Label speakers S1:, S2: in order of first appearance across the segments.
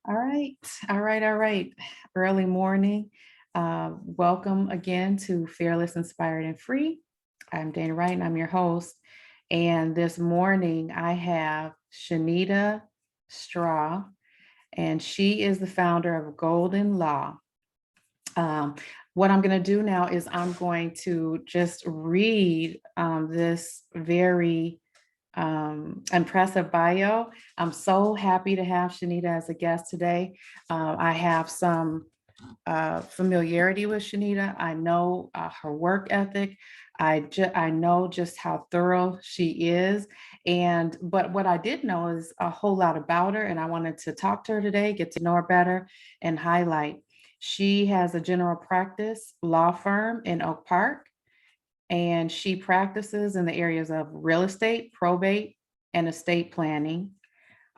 S1: All right, all right. Early morning. Welcome again to Fearless, Inspired, and Free. I'm Dana Wright, and I'm your host. And this morning I have Shanita Straw, and she is the founder of Golden Law. Um, what I'm going to do now is I'm going to just read this very impressive bio. I'm so happy to have Shanita as a guest today. I have some familiarity with Shanita. I know her work ethic. I know just how thorough she is. But what I did know is a whole lot about her, and I wanted to talk to her today, get to know her better, and highlight. She has a general practice law firm in Oak Park, and she practices in the areas of real estate, probate, and estate planning,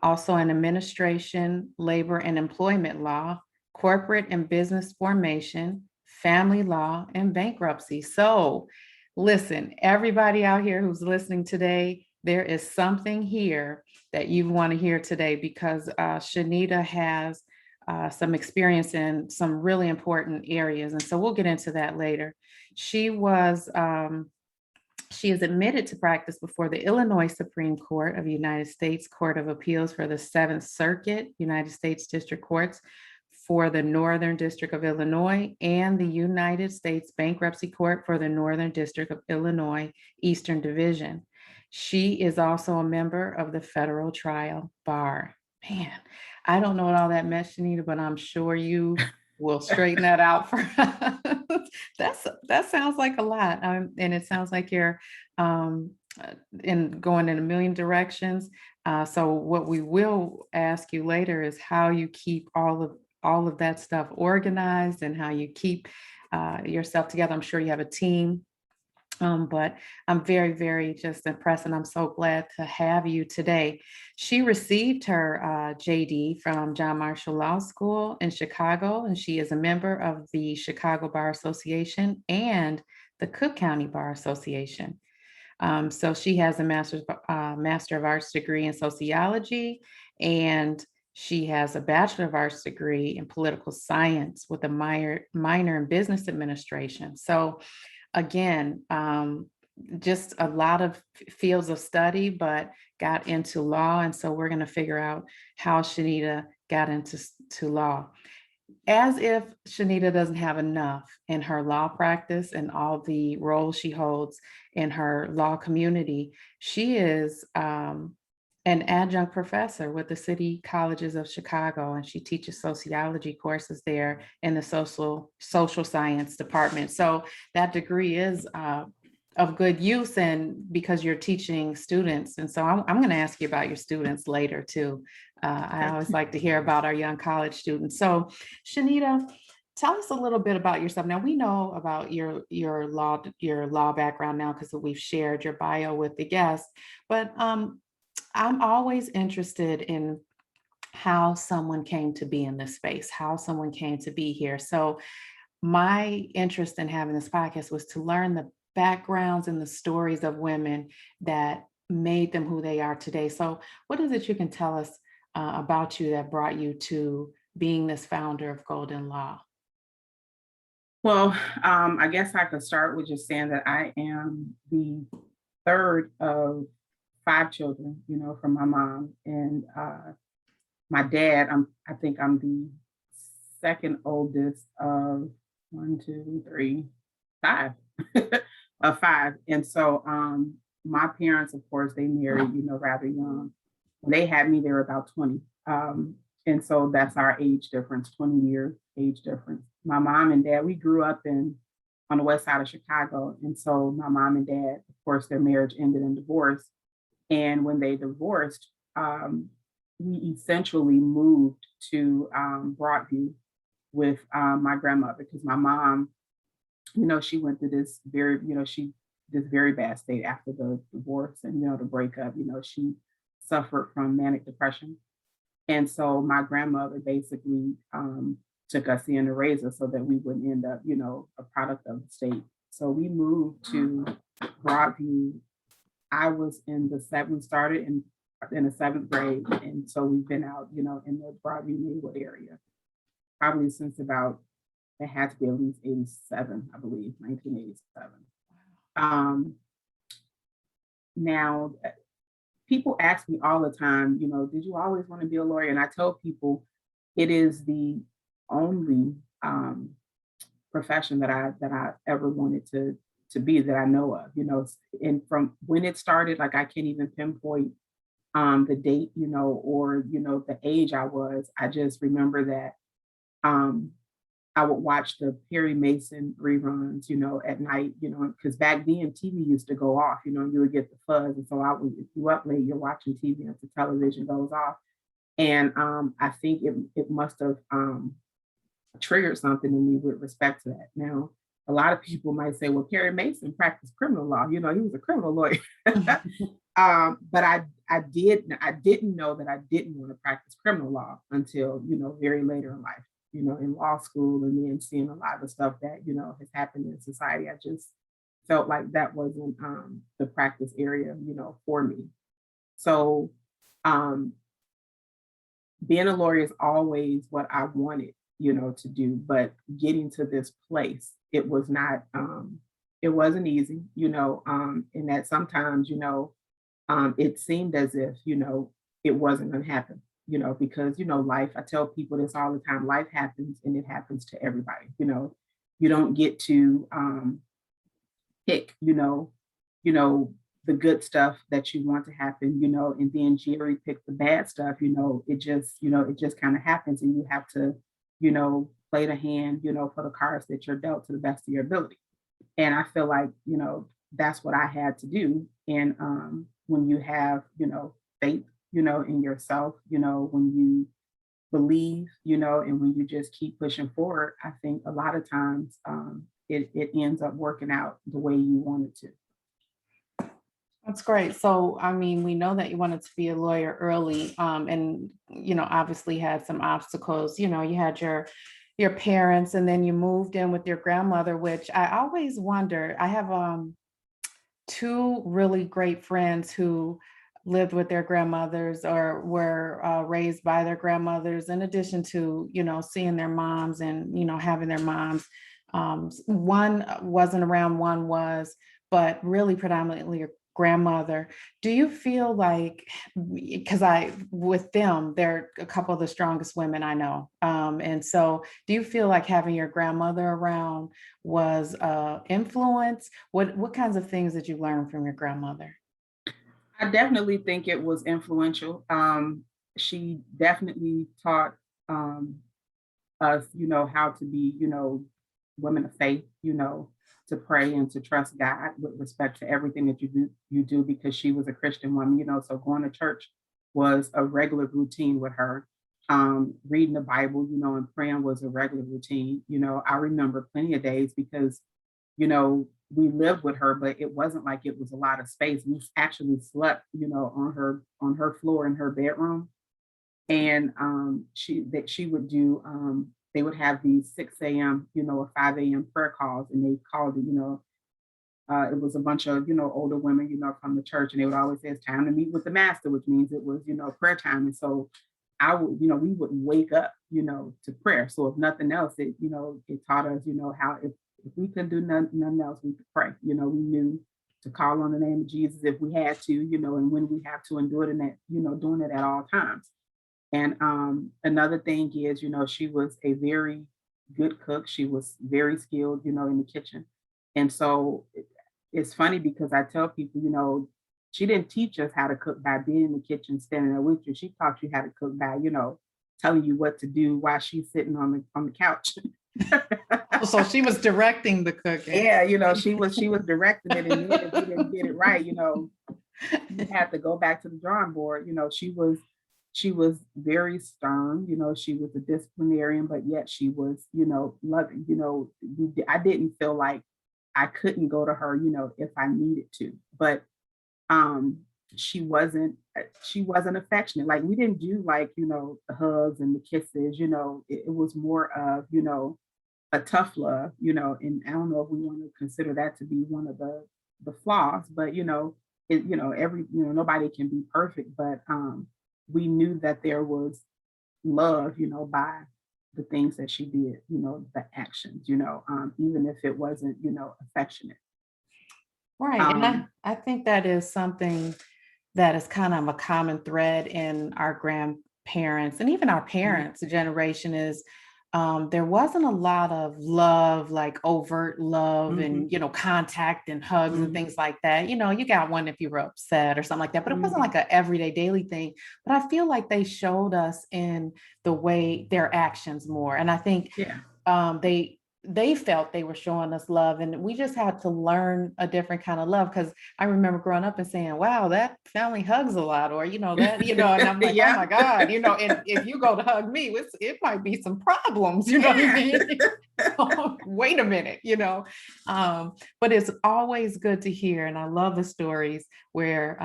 S1: also in administration, labor and employment law, corporate and business formation, family law, and bankruptcy. So, listen, everybody out here who's listening today, there is something here that you want to hear today because Shanita has some experience in some really important areas. And so we'll get into that later. She was she is admitted to practice before the Illinois Supreme Court of the United States Court of Appeals for the Seventh Circuit, United States District Courts for the Northern District of Illinois, and the United States Bankruptcy Court for the Northern District of Illinois, Eastern Division. She is also a member of the Federal Trial Bar. Man, I don't know what all that meant, Shanita, but I'm sure you will straighten that out for us. That sounds like a lot, and it sounds like you're in going in a million directions. So what we will ask you later is how you keep all of that stuff organized and how you keep yourself together. I'm sure you have a team. But I'm very, very just impressed, and I'm so glad to have you today. She received her JD from John Marshall Law School in Chicago, and she is a member of the Chicago Bar Association and the Cook County Bar Association. So she has a Master of Arts degree in sociology, and she has a Bachelor of Arts degree in political science with a minor in business administration. So again, just a lot of fields of study, but got into law. And so we're going to figure out how Shanita got into law. As if Shanita doesn't have enough in her law practice and all the roles she holds in her law community, she is an adjunct professor with the City Colleges of Chicago, and she teaches sociology courses there in the social science department. So that degree is of good use, and because you're teaching students. And so I'm going to ask you about your students later too. I always like to hear about our young college students. So Shanita, tell us a little bit about yourself. Now we know about your law background now because we've shared your bio with the guests, but I'm always interested in how someone came to be in this space, how someone came to be here. So my interest in having this podcast was to learn the backgrounds and the stories of women that made them who they are today. So what is it you can tell us about you that brought you to being this founder of Golden Law?
S2: Well, I guess I could start with just saying that I am the third of five children, from my mom and my dad. I think I'm the second oldest of one, two, three, five, of five. And so my parents, of course, they married, rather young. When they had me, they were about 20. And so that's our age difference, 20-year age difference. My mom and dad, we grew up on the west side of Chicago. And so my mom and dad, of course, their marriage ended in divorce. And when they divorced, we essentially moved to Broadview with my grandmother because my mom, she went through this very bad state after the divorce and, the breakup. She suffered from manic depression. And so my grandmother basically took us in to raise us so that we wouldn't end up, a product of the state. So we moved to Broadview. I was in we started in in the seventh grade. And so we've been out, in the Broadview Maywood area, probably since about, it had to be at least 87, I believe, 1987. Um, now, people ask me all the time, did you always want to be a lawyer? And I tell people it is the only profession that I ever wanted to be that I know of, and from when it started, like I can't even pinpoint the date, or the age I was. I just remember that um I would watch the Perry Mason reruns, at night, because back then TV used to go off, and you would get the fuzz. And so I would, if you up late, you're watching TV as the television goes off. And I think it must have triggered something in me with respect to that. Now, a lot of people might say, well, Perry Mason practiced criminal law. He was a criminal lawyer. But I didn't know that I didn't want to practice criminal law until, very later in life, in law school, and then seeing a lot of the stuff that, has happened in society. I just felt like that wasn't the practice area, for me. So um, being a lawyer is always what I wanted, to do, but getting to this place, it wasn't easy, and that sometimes, it seemed as if, it wasn't going to happen, because, life, I tell people this all the time, life happens and it happens to everybody, you don't get to pick, the good stuff that you want to happen, and then Jerry pick the bad stuff, it just kind of happens and you have to, play the hand, for the cards that you're dealt to the best of your ability. And I feel like, that's what I had to do. And when you have, faith, in yourself, when you believe, and when you just keep pushing forward, I think a lot of times it ends up working out the way you want it to.
S1: That's great. So, I mean, we know that you wanted to be a lawyer early, and obviously had some obstacles. You had your parents, and then you moved in with your grandmother, which I always wonder. I have two really great friends who lived with their grandmothers or were raised by their grandmothers, in addition to seeing their moms and having their moms. One wasn't around, one was, but really predominantly your grandmother. Do you feel like, because I with them, they're a couple of the strongest women I know, and so do you feel like having your grandmother around was influence? What kinds of things did you learn from your grandmother?
S2: I definitely think it was influential. She definitely taught um, us, how to be, women of faith, to pray and to trust God with respect to everything that you do because she was a Christian woman, so going to church was a regular routine with her. Reading the Bible, and praying was a regular routine. I remember plenty of days because, we lived with her, but it wasn't like it was a lot of space. We actually slept, on her floor in her bedroom, and she would do they would have these 6 a.m. Or 5 a.m. prayer calls, and they called it, it was a bunch of older women, from the church, and they would always say it's time to meet with the master, which means it was prayer time. And so I would, we would wake up, to prayer. So if nothing else, it taught us, how if we couldn't do nothing else, we could pray. We knew to call on the name of Jesus if we had to, and when we have to, and do it in that, doing it at all times. And another thing is, she was a very good cook. She was very skilled, in the kitchen. And so it's funny because I tell people, she didn't teach us how to cook by being in the kitchen, standing there with you. She taught you how to cook by, telling you what to do while she's sitting on the couch.
S1: So she was directing the cooking.
S2: Yeah, she was directing it, and then if you didn't get it right, you had to go back to the drawing board. She was very stern. She was a disciplinarian, but yet she was, loving. I didn't feel like I couldn't go to her, if I needed to. But um, she wasn't affectionate. Like we didn't do like the hugs and the kisses. It was more of a tough love. And I don't know if we want to consider that to be one of the flaws, but nobody can be perfect, but we knew that there was love, by the things that she did, the actions, even if it wasn't, affectionate.
S1: Right. And I,
S2: Um,
S1: I think that is something that is kind of a common thread in our grandparents and even our
S2: mhm,
S1: parents' generation is there wasn't a lot of love, like overt love
S2: mhm,
S1: and, contact and hugs and
S2: mhm,
S1: things like that. You got one if you were upset or something like that, but it wasn't
S2: mhm.
S1: like an everyday daily thing. But I feel like they showed us in the way their actions more. And I think
S2: Yeah.
S1: they felt they were showing us love and we just had to learn a different kind of love because I remember growing up and saying, wow, that family hugs a lot, or and I'm like, oh
S2: Yeah.
S1: my God, and if you go to hug me, it might be some problems, you know what I
S2: Yeah.
S1: mean? Wait a minute, but it's always good to hear. And I love the stories where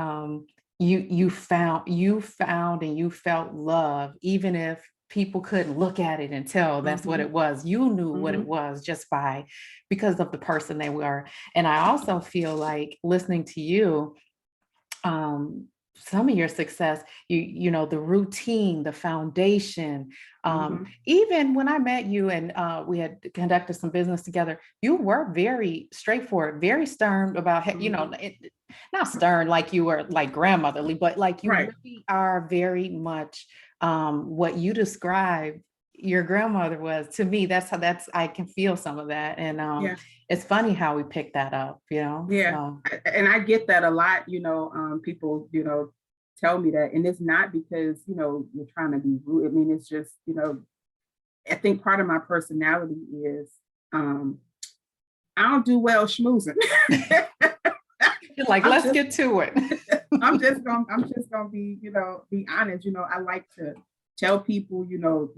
S1: you found and you felt love, even if people couldn't look at it and tell that's what
S2: Mhm,
S1: it was. You knew what it
S2: mhm,
S1: was just because of the person they were. And I also feel like listening to you, um, some of your success, the routine, the foundation,
S2: mhm,
S1: even when I met you and we had conducted some business together, you were very straightforward, very stern about,
S2: mhm.
S1: not stern like you were like grandmotherly, but like you
S2: Right.
S1: really are very much what you described your grandmother was to me. I can feel some of that. And
S2: Yeah.
S1: it's funny how we pick that up,
S2: Yeah.
S1: so.
S2: And I get that a lot, people, tell me that. And it's not because, you're trying to be rude. I mean, it's just, I think part of my personality is um I don't do well schmoozing.
S1: You're like,
S2: I'm
S1: let's
S2: just
S1: get to it.
S2: I'm just gonna be honest. I like to tell people,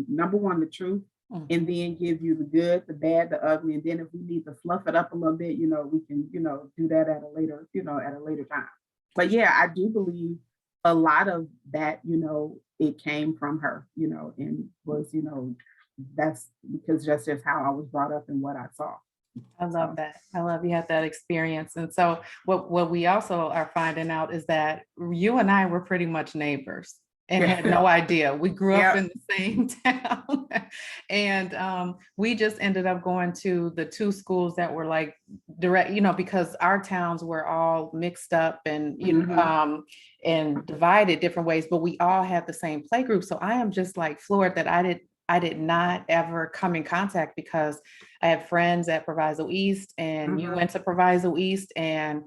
S2: number one, the truth, and
S1: Mhm.
S2: then give you the good, the bad, the ugly. And then if we need to fluff it up a little bit, we can, do that at a later time. But yeah, I do believe a lot of that, it came from her, and was, that's because just how I was brought up and what I saw.
S1: I love
S2: So
S1: that. I love you had that experience. And so what we also are finding out is that you and I were pretty much neighbors and had
S2: yeah.
S1: no idea. We grew up
S2: Yeah.
S1: in the same town. And we just ended up going to the two schools that were like direct, because our towns were all mixed up and
S2: Hmm.
S1: and divided different ways, but we all had the same play group. So I am just like floored that I did not ever come in contact because I had friends at Proviso East, and you
S2: Hmm.
S1: went to Proviso East, and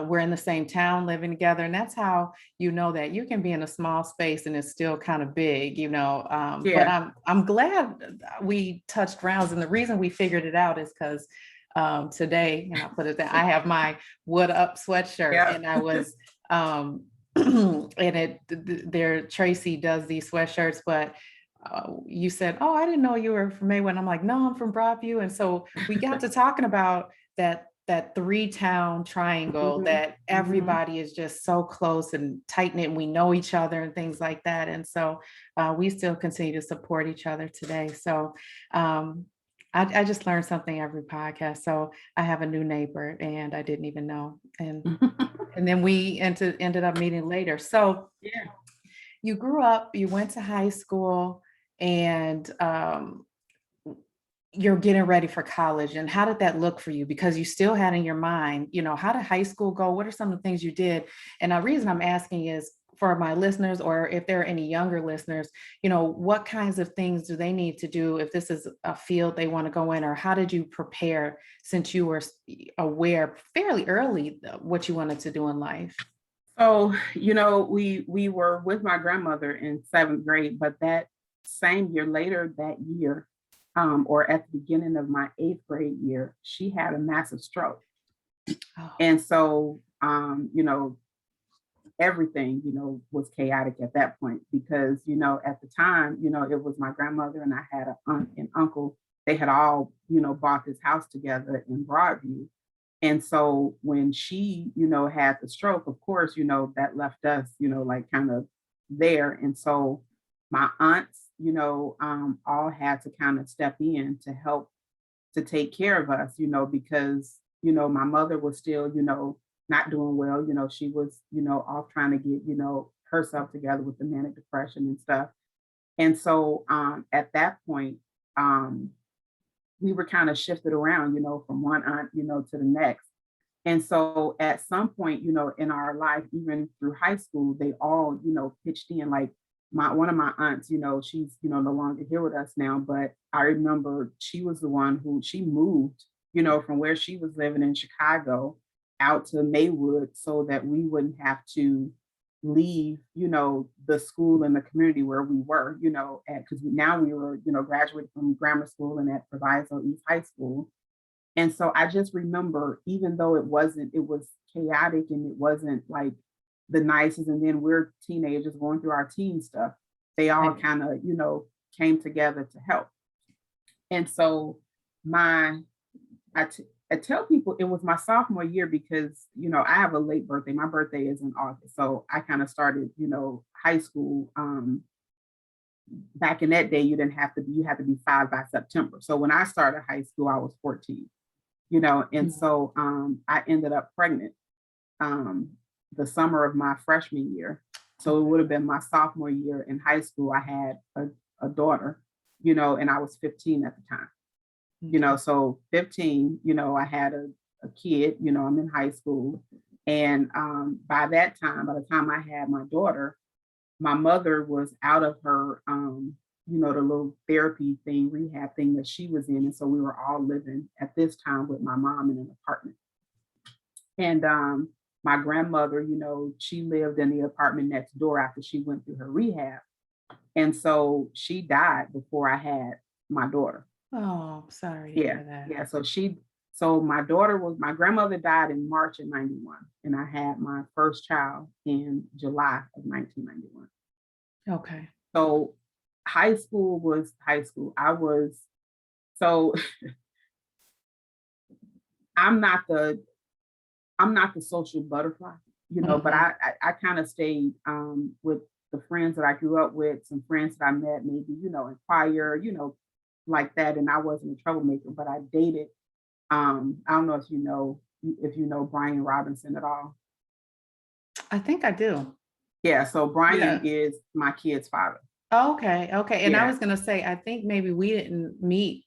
S1: we're in the same town living together. And that's how you know that you can be in a small space and it's still kind of big, But
S2: Yeah.
S1: I'm glad we touched grounds, and the reason we figured it out is because today, and I'll put it that I have my Wood Up sweatshirt,
S2: Yeah.
S1: and I was and there Tracy does these sweatshirts, but you said, "Oh, I didn't know you were from Maywood." And I'm like, "No, I'm from Broadview." And so we got to talking about that three-town triangle
S2: Hmm.
S1: that
S2: Hmm.
S1: everybody is just so close and tight knit, and we know each other and things like that. And so we still continue to support each other today. So um, I just learned something every podcast. So I have a new neighbor, and I didn't even know, and then we ended up meeting later. So
S2: Yeah.
S1: you grew up, you went to high school, and you're getting ready for college. And how did that look for you? Because you still had in your mind, how did high school go? What are some of the things you did? And the reason I'm asking is for my listeners, or if there are any younger listeners, what kinds of things do they need to do if this is a field they want to go in, or how did you prepare since you were aware fairly early what you wanted to do in life?
S2: So, we were with my grandmother in seventh grade, but that same year, later that year, or at the beginning of my eighth grade year, she had a massive stroke.
S1: Oh,
S2: And so, everything, was chaotic at that point because, at the time, it was my grandmother and I had an aunt and uncle. They had all, bought this house together in Broadview. And so when she, had the stroke, of course, that left us, like kind of there. And so my aunts, all had to kind of step in to help to take care of us, because, my mother was still, not doing well. She was, off trying to get, herself together with the manic depression and stuff. And so at that point, um, we were kind of shifted around, from one aunt, to the next. And so at some point, in our life, even through high school, they all, pitched in. Like my one of my aunts, she's, no longer here with us now, but I remember she was the one who she moved, from where she was living in Chicago out to Maywood so that we wouldn't have to leave, the school and the community where we were, at because now we were, graduated from grammar school and at Proviso East High School. And so I just remember, even though it was chaotic and it wasn't like the nicest, and then we're teenagers going through our teen stuff, they all
S1: Right.
S2: kind of, came together to help. And so my, I tell people it was my sophomore year because, I have a late birthday. My birthday is in August. So I kind of started, high school. Back in that day, you had to be 5 by September. So when I started high school, I was 14. And
S1: Mhm.
S2: so I ended up pregnant um, the summer of my freshman year. So it
S1: Okay.
S2: would have been my sophomore year in high school. I had a daughter, and I was 15 at the time.
S1: Okay.
S2: So 15, I had a kid, I'm in high school. And by that time, by the time I had my daughter, my mother was out of her the little therapy thing, rehab thing that she was in. And so we were all living at this time with my mom in an apartment. And my grandmother, she lived in the apartment next door after she went through her rehab. And so she died before I had my daughter.
S1: Oh, sorry to
S2: Yeah,
S1: hear that.
S2: yeah. So my grandmother died in March of 91, and I had my first child in July of 1991.
S1: Okay.
S2: So high school was high school. So I'm not the I'm not the social butterfly, but
S1: Hmm.
S2: I kind of stayed with the friends that I grew up with, some friends that I met maybe, in choir, like that. And I wasn't a troublemaker, but I dated. I don't know if you know Brian Robinson at all.
S1: I think I do.
S2: Yeah, so Brian
S1: Yeah.
S2: is my kid's father.
S1: Okay. Okay. And I
S2: Yeah,
S1: was gonna say, I think maybe we didn't meet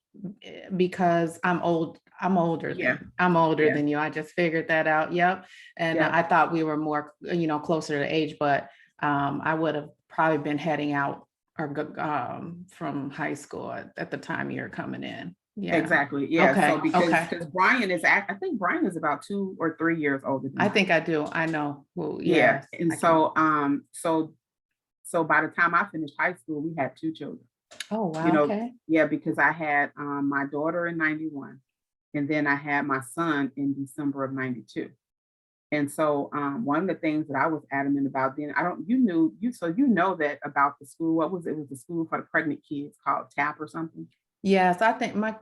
S1: because I'm old.
S2: yeah,
S1: I'm older
S2: yeah,
S1: than you. I just figured that out. Yep. And
S2: yeah.
S1: I thought we were more, closer to age, but I would have probably been heading out from high school at the time you're coming in. Yeah.
S2: Exactly. Yeah. So
S1: Okay.
S2: because
S1: Okay.
S2: because I think Brian is about 2 or 3 years older than
S1: I
S2: I am.
S1: think I do. I know. Well,
S2: Yeah.
S1: yes,
S2: And
S1: I can.
S2: so by the time I finished high school, we had two children.
S1: Oh,
S2: You
S1: wow.
S2: know,
S1: Okay.
S2: yeah, because I had my daughter in 91, and then I had my son in December of 92. And so one of the things that I was adamant about then, I don't you knew you so you know that about the school. What was it? It was the school for the pregnant kids called TAP or something.
S1: Yes, I think I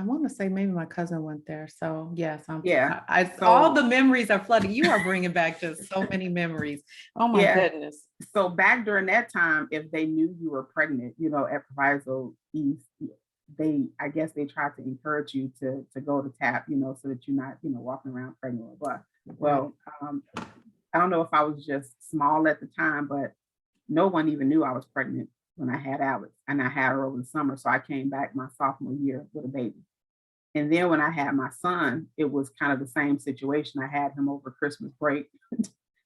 S1: wanna say maybe my cousin went there. So yes,
S2: Yeah.
S1: all
S2: So
S1: the memories are flooding. You are bringing back just so many memories. Oh my
S2: yeah,
S1: goodness.
S2: so back during that time, if they knew you were pregnant, at Proviso East, I guess they tried to encourage you to go to TAP, so that you're not, walking around pregnant or what.
S1: Right.
S2: Well, I don't know if I was just small at the time, but no one even knew I was pregnant when I had Alex, and I had her over the summer. So I came back my sophomore year with a baby. And then when I had my son, it was kind of the same situation. I had him over Christmas break.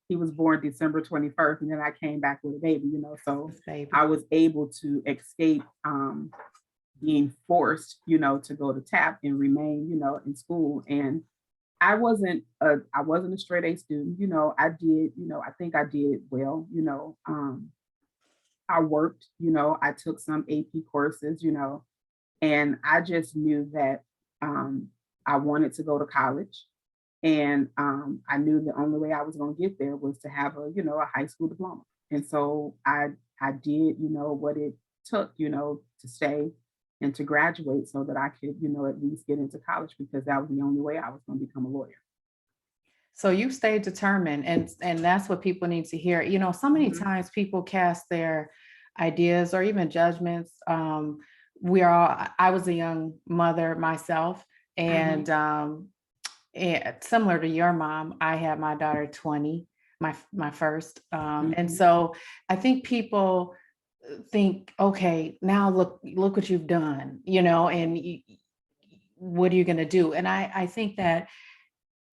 S2: He was born December 21st, and then I came back with a baby, so
S1: This baby.
S2: I was able to escape being forced, to go to TAP and remain, in school. And I wasn't a straight A student, I did, I think I did well, I worked, I took some AP courses, and I just knew that I wanted to go to college. And I knew the only way I was going to get there was to have a high school diploma. And so I did, what it took, to stay and to graduate so that I could, at least get into college because that was the only way I was going to become a lawyer.
S1: So you stayed determined, and that's what people need to hear. So many
S2: Mhm,
S1: times people cast their ideas or even judgments. I was a young mother myself,
S2: mhm,
S1: and similar to your mom, I had my daughter 20, my first. And
S2: Mhm.
S1: so I think people think, okay, now look what you've done, and what are you going to do? And I think that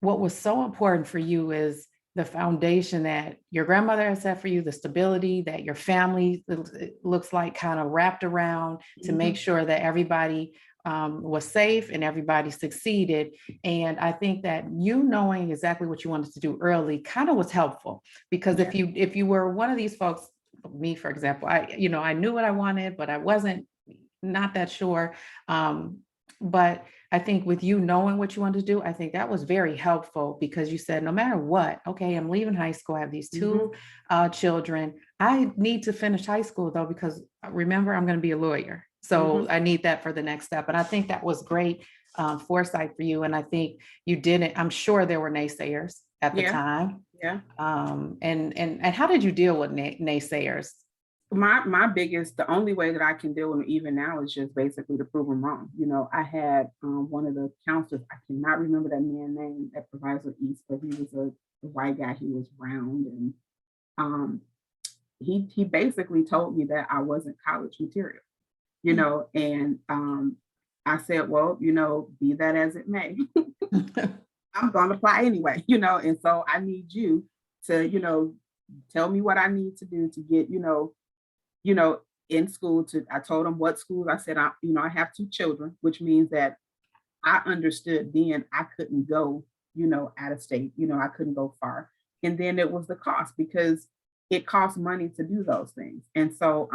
S1: what was so important for you is the foundation that your grandmother had set for you, the stability that your family, it looks like, kind of wrapped around to make
S2: Mhm.
S1: sure that everybody was safe and everybody succeeded. And I think that you knowing exactly what you wanted to do early kind of was helpful, because
S2: Yeah.
S1: if you were one of these folks, me for example, I knew what I wanted, but I wasn't not that sure. Um, but I think with you knowing what you wanted to do, I think that was very helpful, because you said, no matter what, okay, I'm leaving high school. I have these
S2: Mhm.
S1: two children. I need to finish high school though, because remember, I'm going to be a lawyer. So
S2: Mhm.
S1: I need that for the next step. And I think that was great foresight for you. And I think you didn't, I'm sure there were naysayers at the
S2: Yeah.
S1: time.
S2: Yeah.
S1: And how did you deal with naysayers?
S2: My biggest, the only way that I can deal with them even now is just basically to prove them wrong. I had one of the counselors, I cannot remember that man's name at Proviso East, but he was a white guy. He was round, and um, he basically told me that I wasn't college material. And I said, well, be that as it may, I'm going to apply anyway. And so I need you to, tell me what I need to do to get, you know, in school. To I told them what schools. I said, I have two children, which means that I understood then I couldn't go, out of state. I couldn't go far. And then it was the cost, because it costs money to do those things. And so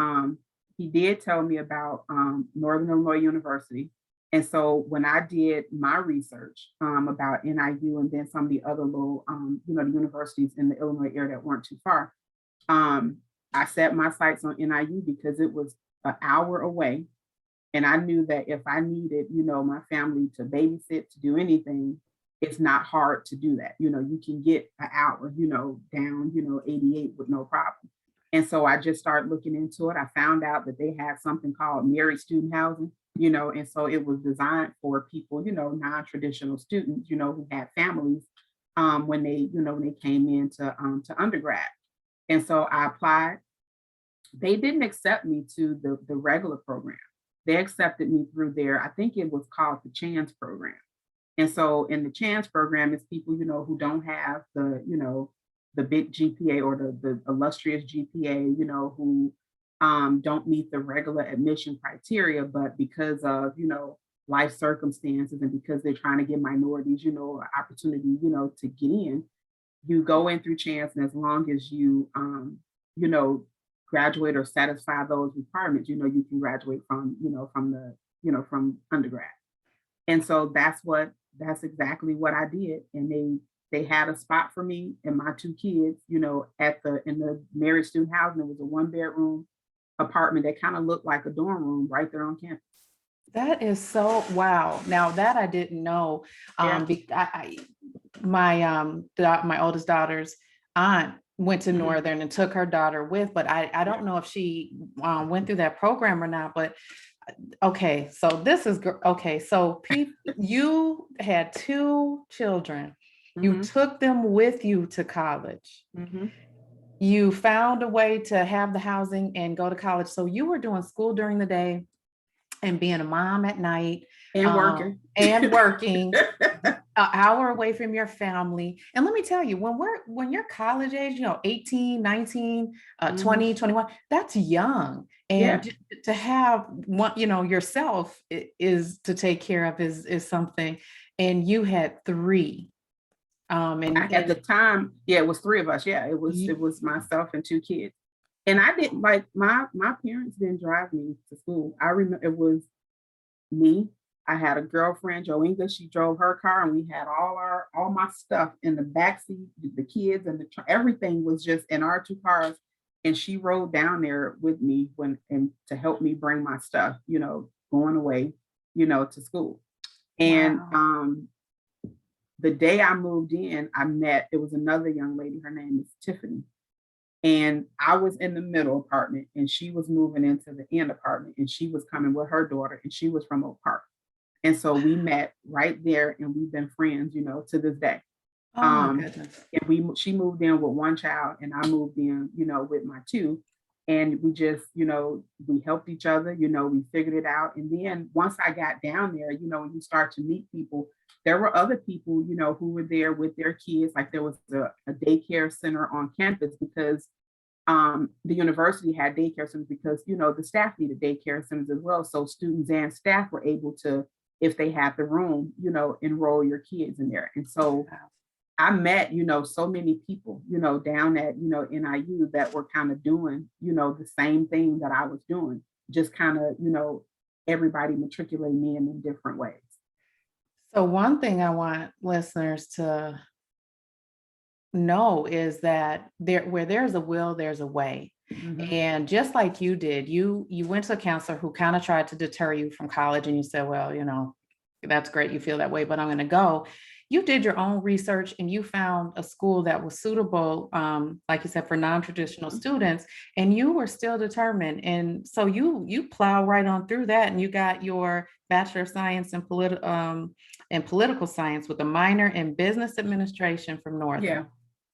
S2: he did tell me about Northern Illinois University. And so when I did my research about NIU and then some of the other little, the universities in the Illinois area that weren't too far, um, I set my sights on NIU because it was an hour away. And I knew that if I needed, my family to babysit, to do anything, it's not hard to do that. You can get an hour, down, 88 with no problem. And so I just started looking into it. I found out that they had something called married student housing, and so it was designed for people, non-traditional students, who had families when they came to undergrad. And so I applied. They didn't accept me to the regular program. They accepted me through their, I think it was called the Chance program. And so in the Chance program, it's people, who don't have the big GPA or the illustrious GPA, who don't meet the regular admission criteria, but because of, life circumstances and because they're trying to give minorities, an opportunity, to get in, you go in through Chance, and as long as you you know graduate or satisfy those requirements, you can graduate from undergrad. And so that's exactly what I did. And they had a spot for me and my two kids, at the in the married student housing. It was a one-bedroom apartment that kind of looked like a dorm room right there on campus.
S1: That is so wow. Now that I didn't know.
S2: Yeah.
S1: My oldest daughter's aunt went to
S2: Mhm.
S1: Northern and took her daughter with, but I
S2: Yeah.
S1: don't know if she went through that program or not. But okay, so this is okay. So you had two children. You
S2: Mhm.
S1: took them with you to college.
S2: Mhm.
S1: You found a way to have the housing and go to college. So you were doing school during the day and being a mom at night,
S2: And working.
S1: and working an hour away from your family. And let me tell you, when you're college age, 18, 19,
S2: Mhm.
S1: 20, 21, that's young. And
S2: Yeah.
S1: to have one, yourself is to take care of is something. And you had three.
S2: At the
S1: And
S2: time, yeah, it was three of us. Yeah, it was myself and two kids. And I didn't like my parents didn't drive me to school. I remember it was me. I had a girlfriend, Joinga. She drove her car, and we had all my stuff in the back seat. The kids and everything was just in our two cars. And she rode down there with me and to help me bring my stuff, going away, to school. And
S1: wow.
S2: the day I moved in, it was another young lady. Her name is Tiffany. And I was in the middle apartment, and she was moving into the end apartment, and she was coming with her daughter, and she was from Oak Park. And so we met right there, and we've been friends, to this day.
S1: Oh my goodness.
S2: And she moved in with one child, and I moved in, with my two. And we just, we helped each other, we figured it out. And then once I got down there, when you start to meet people, there were other people, who were there with their kids. Like there was a daycare center on campus because the university had daycare centers because, the staff needed daycare centers as well. So students and staff were able to, if they had the room, enroll your kids in there. And so I met, so many people, down at, NIU that were kind of doing, the same thing that I was doing, just kind of, everybody matriculating in different ways.
S1: So one thing I want listeners to know is that where there's a will, there's a way. Mm-hmm. And just like you did, you went to a counselor who kind of tried to deter you from college, and you said, well, that's great, you feel that way, but I'm going to go. You did your own research and you found a school that was suitable, like you said, for non-traditional students, and you were still determined. And so you plow right on through that, and you got your Bachelor of Science in political science with a minor in business administration from Northern.
S2: Yeah.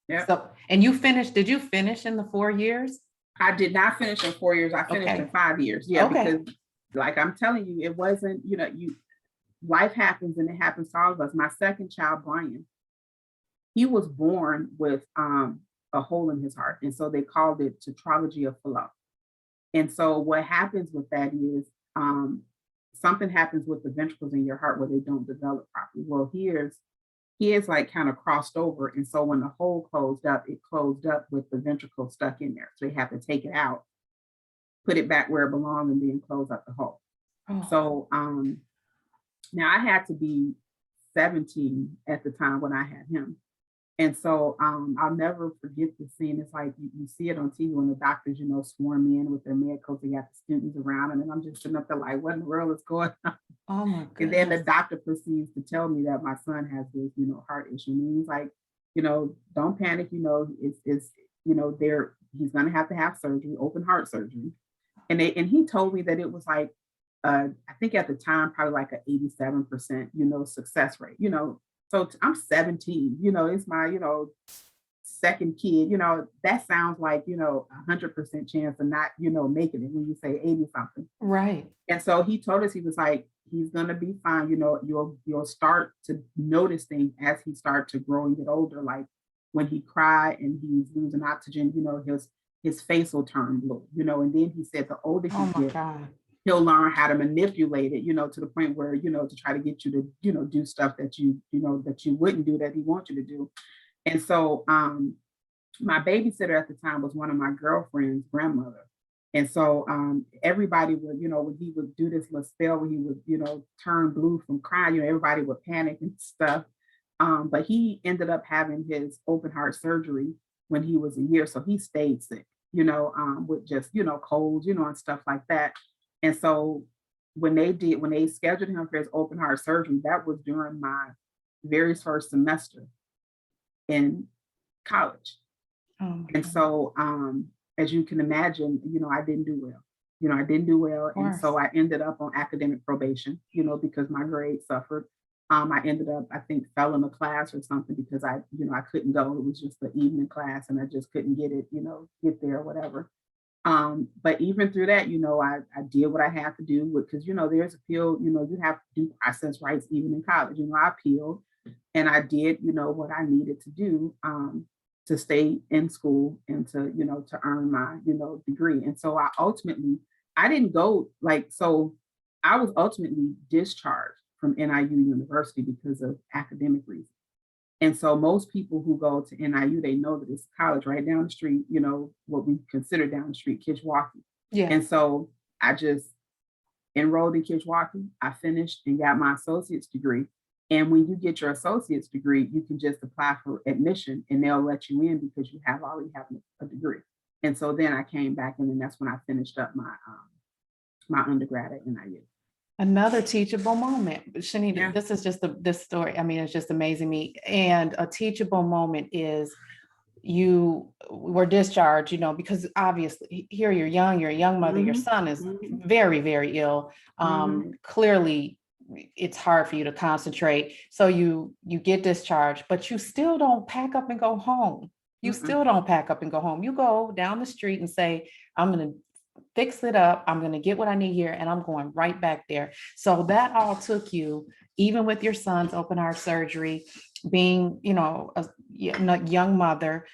S2: Yeah.
S1: So, and did you finish in the 4 years?
S2: I did not finish in 4 years. I finished in 5 years. Yeah. Okay. Because like I'm telling you, it wasn't, life happens, and it happens to all of us. My second child, Brian, he was born with a hole in his heart. And so they called it tetralogy of Fallot. And so what happens with that is something happens with the ventricles in your heart where they don't develop properly. Well, he is like kind of crossed over. And so when the hole closed up, it closed up with the ventricle stuck in there. So they have to take it out, put it back where it belonged, and then close up the hole. Oh. So now I had to be 17 at the time when I had him. And so I'll never forget the scene. It's like you see it on TV when the doctors, swarm in with their med coats, they got the students around them, and I'm just sitting up there like, what in the world is going on? Oh my goodness. And then the doctor proceeds to tell me that my son has this, heart issue. And he's like, don't panic, it's he's gonna have to have surgery, open heart surgery. And he told me that it was like, I think at the time, probably like an 87%, success rate, So I'm 17, it's my, second kid, that sounds like, 100% chance of not, making it when you say 80 something.
S1: Right.
S2: And so he told us, he was like, he's going to be fine. You'll start to notice things as he starts to grow and get older. Like when he cried and he's losing oxygen, his face will turn blue, and then he said, the older he gets, he'll learn how to manipulate it, to the point where, to try to get you to, do stuff that that you wouldn't do, that he wants you to do. And so my babysitter at the time was one of my girlfriend's grandmother. And so everybody would, when he would do this little spell where he would, turn blue from crying, everybody would panic and stuff. But he ended up having his open heart surgery when he was a year. So he stayed sick, with just, colds, and stuff like that. And so when they scheduled him for his open heart surgery, that was during my very first semester in college. Oh, and so, as you can imagine, I didn't do well. I didn't do well. And so I ended up on academic probation, because my grades suffered. I ended up, I think, fell in a class or something because I couldn't go. It was just the evening class and I just couldn't get it, get there or whatever. But even through that, I did what I had to do because, there's appeal, you have due process rights even in college. I appealed and I did, what I needed to do to stay in school and to, to earn my, degree. And so I didn't go so I was ultimately discharged from NIU University because of academic reasons. And so most people who go to NIU, they know that it's college right down the street, what we consider down the street, Kishwaukee. Yeah. And so I just enrolled in Kishwaukee. I finished and got my associate's degree. And when you get your associate's degree, you can just apply for admission and they'll let you in because you already have a degree. And so then I came back in, and that's when I finished up my undergrad at NIU.
S1: Another teachable moment. Shanita, yeah. This is just this story. I mean, it's just amazing me. And a teachable moment is you were discharged, because obviously here you're a young mother, mm-hmm. Your son is very, very ill. Clearly it's hard for you to concentrate. So you get discharged, but you still don't pack up and go home. You
S2: Mm-mm.
S1: still don't pack up and go home. You go down the street and say, I'm going to fix it up. I'm going to get what I need here, and I'm going right back there. So that all took you, even with your son's open heart surgery, being, a young mother,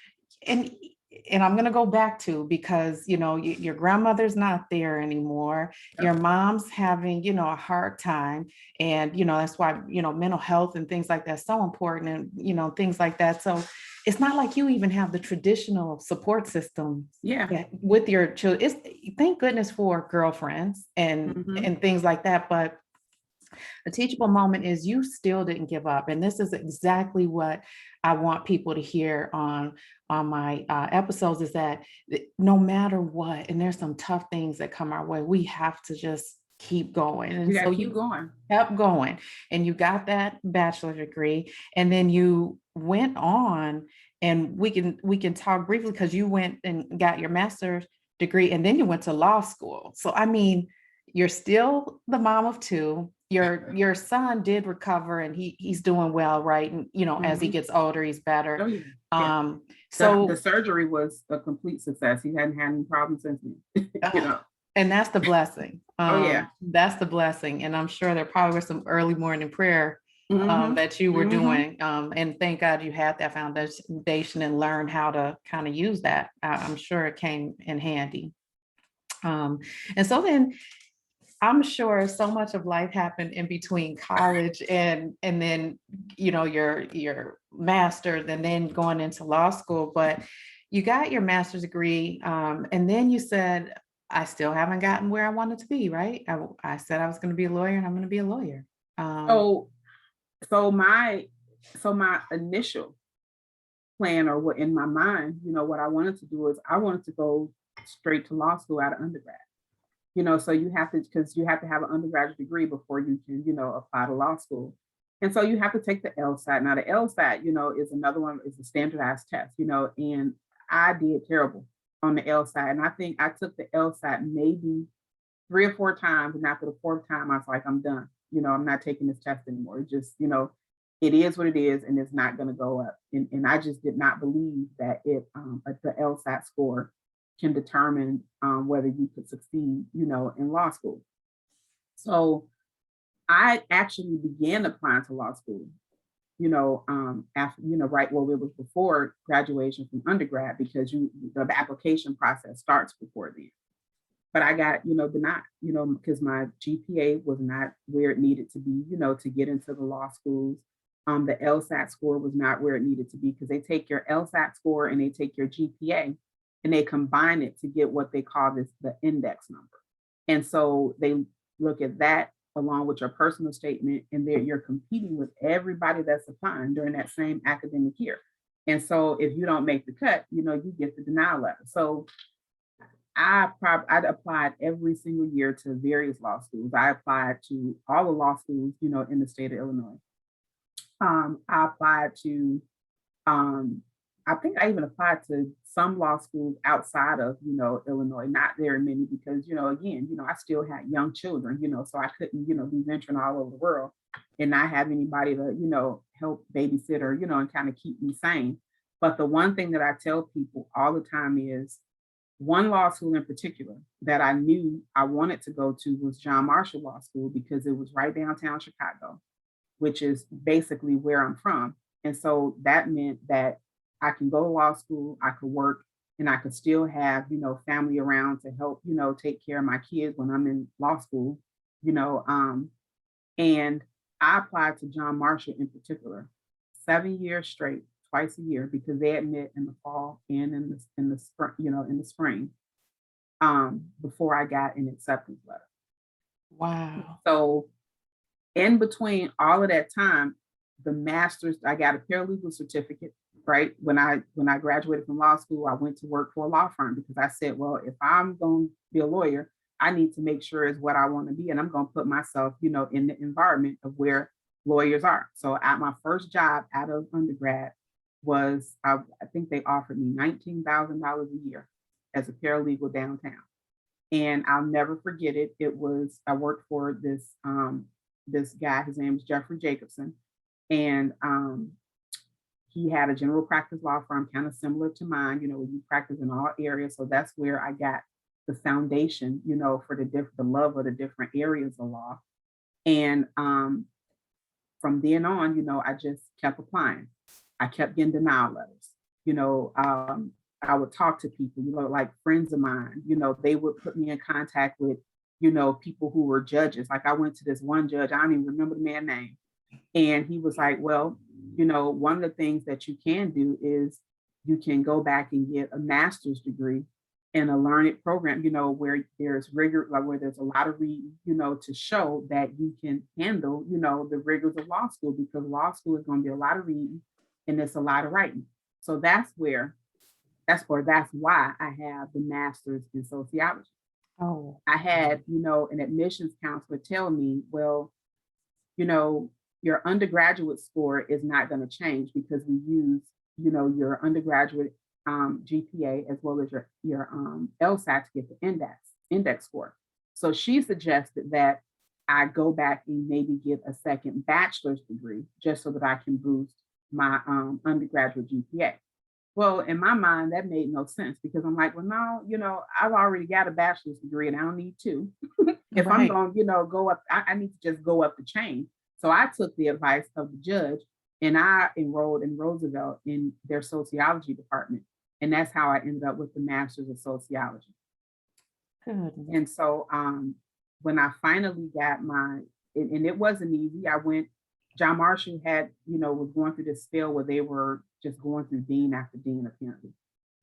S1: and I'm going to go back to, because your grandmother's not there anymore. Your mom's having a hard time, and that's why mental health and things like that is so important, and things like that. So it's not like you even have the traditional support system.
S2: Yeah.
S1: With your children. Thank goodness for girlfriends and
S2: Mm-hmm.
S1: things like that, but a teachable moment is you still didn't give up. And this is exactly what I want people to hear on my episodes, is that no matter what, and there's some tough things that come our way, we have to just keep going. And
S2: You got
S1: so
S2: to keep
S1: you
S2: going.
S1: kept going, and you got that bachelor degree, and then you went on, and we can talk briefly, because you went and got your master's degree, and then you went to law school. So I mean, you're still the mom of two. Your son did recover, and he's doing well, right? And as he
S2: Mm-hmm.
S1: gets older, he's
S2: Oh,
S1: better.
S2: yeah. Yeah.
S1: Um,
S2: The
S1: so
S2: surgery was a complete success. He hadn't had any problems since then.
S1: uh, and that's the blessing.
S2: Oh, yeah.
S1: That's the blessing. And I'm sure there probably was some early morning prayer
S2: Mm-hmm.
S1: that you were
S2: Mm-hmm.
S1: doing. And thank God you had that foundation and learned how to kind of use that. I'm sure it came in handy. Um, and so then I'm sure so much of life happened in between college and then your master's, and then going into law school. But you got your master's degree, and then you said, I still haven't gotten where I wanted to be, right? I said I was going to be a lawyer, and I'm going to be a lawyer. Um,
S2: So, so my initial plan, or what in my mind, what I wanted to do is I wanted to go straight to law school out of undergrad. So you have to, because you have to have an undergraduate degree before you can, apply to law school. And so you have to take the LSAT. Now the LSAT, is another one, is a standardized test, and I did terrible on the LSAT. And I think I took the LSAT maybe 3 or 4 times. And after the fourth time, I was like, I'm done. I'm not taking this test anymore. It just, it is what it is, and it's not going to go up. And I just did not believe that the LSAT score can determine whether you could succeed, in law school. So I actually began applying to law school, after, right, well, it was before graduation from undergrad, because the application process starts before then. But I got, denied, because my GPA was not where it needed to be, to get into the law schools. The LSAT score was not where it needed to be, because they take your LSAT score and they take your GPA and they combine it to get what they call the index number. And so they look at that along with your personal statement, and there you're competing with everybody that's applying during that same academic year. And so if you don't make the cut, you get the denial letter. So I'd applied every single year to various law schools. I applied to all the law schools, in the state of Illinois. I applied to, um, I think I even applied to some law schools outside of, Illinois, not very many, because, again, I still had young children, so I couldn't, be venturing all over the world and not have anybody to, help babysit, or, and kind of keep me sane. But the one thing that I tell people all the time is, one law school in particular that I knew I wanted to go to was John Marshall Law School, because it was right downtown Chicago, which is basically where I'm from. And so that meant that I can go to law school, I could work, and I could still have, family around to help, take care of my kids when I'm in law school, you know. And I applied to John Marshall in particular, 7 years straight, twice a year, because they admit in the fall and in the spring, in the spring, before I got an acceptance letter.
S1: wow.
S2: So in between all of that time, the master's, I got a paralegal certificate, right? When I graduated from law school, I went to work for a law firm, because I said, well, if I'm going to be a lawyer, I need to make sure it's what I want to be. And I'm going to put myself, in the environment of where lawyers are. So at my first job out of undergrad was, I think they offered me $19,000 a year as a paralegal downtown. And I'll never forget it. I worked for this this guy. His name was Jeffrey Jacobson, and he had a general practice law firm kind of similar to mine. You practice in all areas, so that's where I got the foundation, for the love of the different areas of law. And from then on, I just kept applying. I kept getting denial letters. I would talk to people, like friends of mine, they would put me in contact with, people who were judges. Like I went to this one judge, I don't even remember the man's name. And he was like, well, one of the things that you can do is you can go back and get a master's degree in a learned program, where there's rigor, like where there's a lot of reading, to show that you can handle, the rigors of law school, because law school is going to be a lot of reading and it's a lot of writing. So that's why I have the master's in sociology.
S1: Oh,
S2: I had, an admissions counselor tell me, well, your undergraduate score is not going to change because we use, your undergraduate GPA as well as your LSAT to get the index score. So she suggested that I go back and maybe get a second bachelor's degree just so that I can boost my undergraduate GPA. Well, in my mind, that made no sense because I'm like, well, no, I've already got a bachelor's degree and I don't need two. If I'm
S1: right.
S2: going to, go up, I need to just go up the chain. So I took the advice of the judge and I enrolled in Roosevelt in their sociology department. And that's how I ended up with the master's of sociology.
S1: Good.
S2: And so when I finally got and it wasn't easy, John Marshall was going through this spell where they were just going through dean after dean, apparently.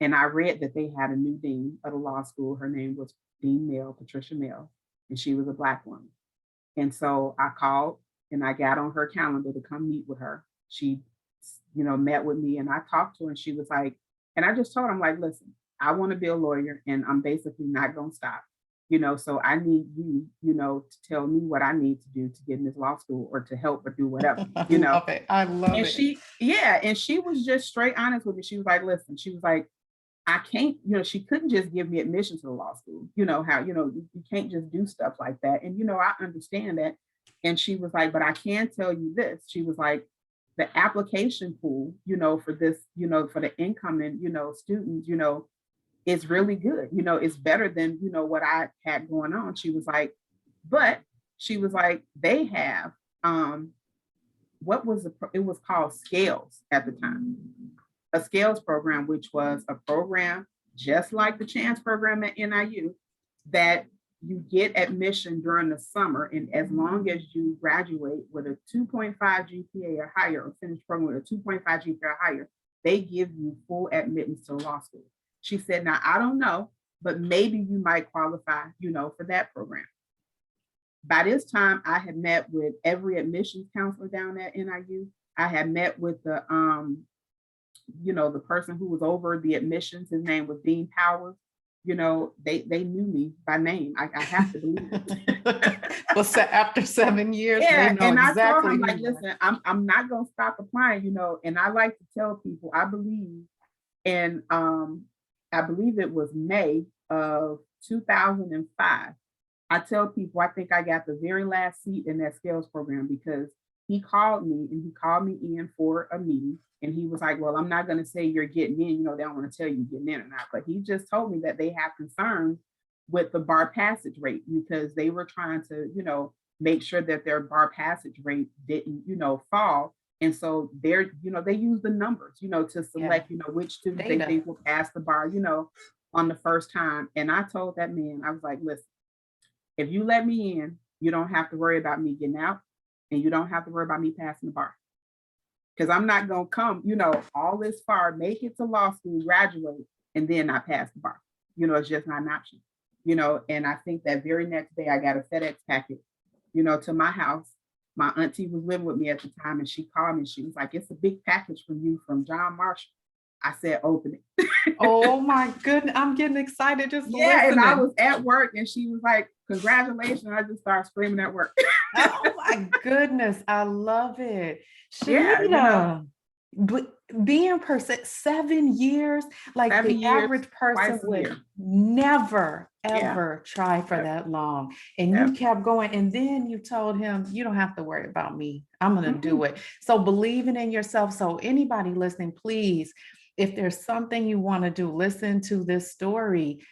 S2: And I read that they had a new dean of the law school. Her name was Dean Mill, Patricia Mill, and she was a Black woman. And so I called and I got on her calendar to come meet with her. She, met with me and I talked to her and she was like, and I just told her, I'm like, listen, I want to be a lawyer and I'm basically not going to stop. So I need you, to tell me what I need to do to get in this law school or to help or do whatever,
S1: I love it. I love
S2: and
S1: it.
S2: and she was just straight honest with me. She was like, listen, she was like, I can't, she couldn't just give me admission to the law school. How, you can't just do stuff like that. And, I understand that. And she was like, but I can tell you this. She was like, the application pool, for this, for the incoming, students, is really good. It's better than, what I had going on. She was like, but she was like, they have, it was called Scales at the time, a Scales program, which was a program just like the Chance program at NIU that you get admission during the summer. And as long as you graduate with a 2.5 GPA or higher, or finish program with a 2.5 GPA or higher, they give you full admittance to law school. She said, now, I don't know, but maybe you might qualify, for that program. By this time, I had met with every admissions counselor down at NIU. I had met with the person who was over the admissions. His name was Dean Powers. They knew me by name. I have to believe it.
S1: Well, after 7 years,
S2: yeah,
S1: they know
S2: and
S1: exactly.
S2: I told him, like, listen, I'm not gonna stop applying, and I like to tell people, I believe in I believe it was May of 2005. I tell people I think I got the very last seat in that Scales program because he called me in for a meeting. And he was like, well, I'm not going to say you're getting in, they don't want to tell you getting in or not. But he just told me that they have concerns with the bar passage rate because they were trying to, make sure that their bar passage rate didn't, fall. And so they're, they use the numbers, to select, which students they think will pass the bar, on the first time. And I told that man, I was like, listen, if you let me in, you don't have to worry about me getting out and you don't have to worry about me passing the bar. Because I'm not going to come, all this far, make it to law school, graduate, and then not pass the bar. It's just not an option, and I think that very next day I got a FedEx packet, to my house. My auntie was living with me at the time and she called me. She was like, it's a big package from you from John Marshall. I said, open it.
S1: Oh my goodness. I'm getting excited just
S2: listening. And I was at work and she was like, congratulations. I just started screaming at work.
S1: Oh my goodness. I love it. Shanita, being 7 years, like 7 the years, average person would never,
S2: Yeah.
S1: ever try for
S2: Yep.
S1: that long. And you
S2: Yep.
S1: kept going. And then you told him, you don't have to worry about me. I'm going to do
S2: Mm-mm.
S1: it. So believing in yourself. So anybody listening, please, if there's something you want to do, listen to this story.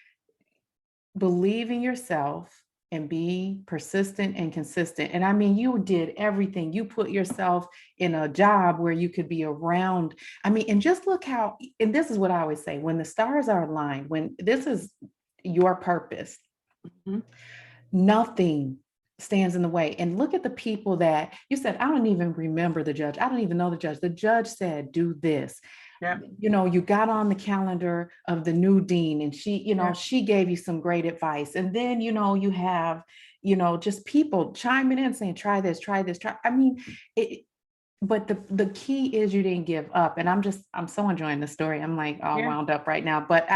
S1: Believe in yourself and be persistent and consistent. And I mean, you did everything. You put yourself in a job where you could be around. I mean, and just look how, and this is what I always say, when the stars are aligned, when this is your purpose,
S2: Mhm.
S1: nothing stands in the way. And look at the people that you said, I don't even remember the judge. I don't even know the judge. The judge said, do this.
S2: Yep.
S1: You know, you got on the calendar of the new dean and she, you know,
S2: Yep.
S1: she gave you some great advice. And then, you know, you have, you know, just people chiming in saying, try this, try this, try. I mean, it, but the key is you didn't give up. And I'm so enjoying the story. I'm like all
S2: Yeah.
S1: wound up right now, but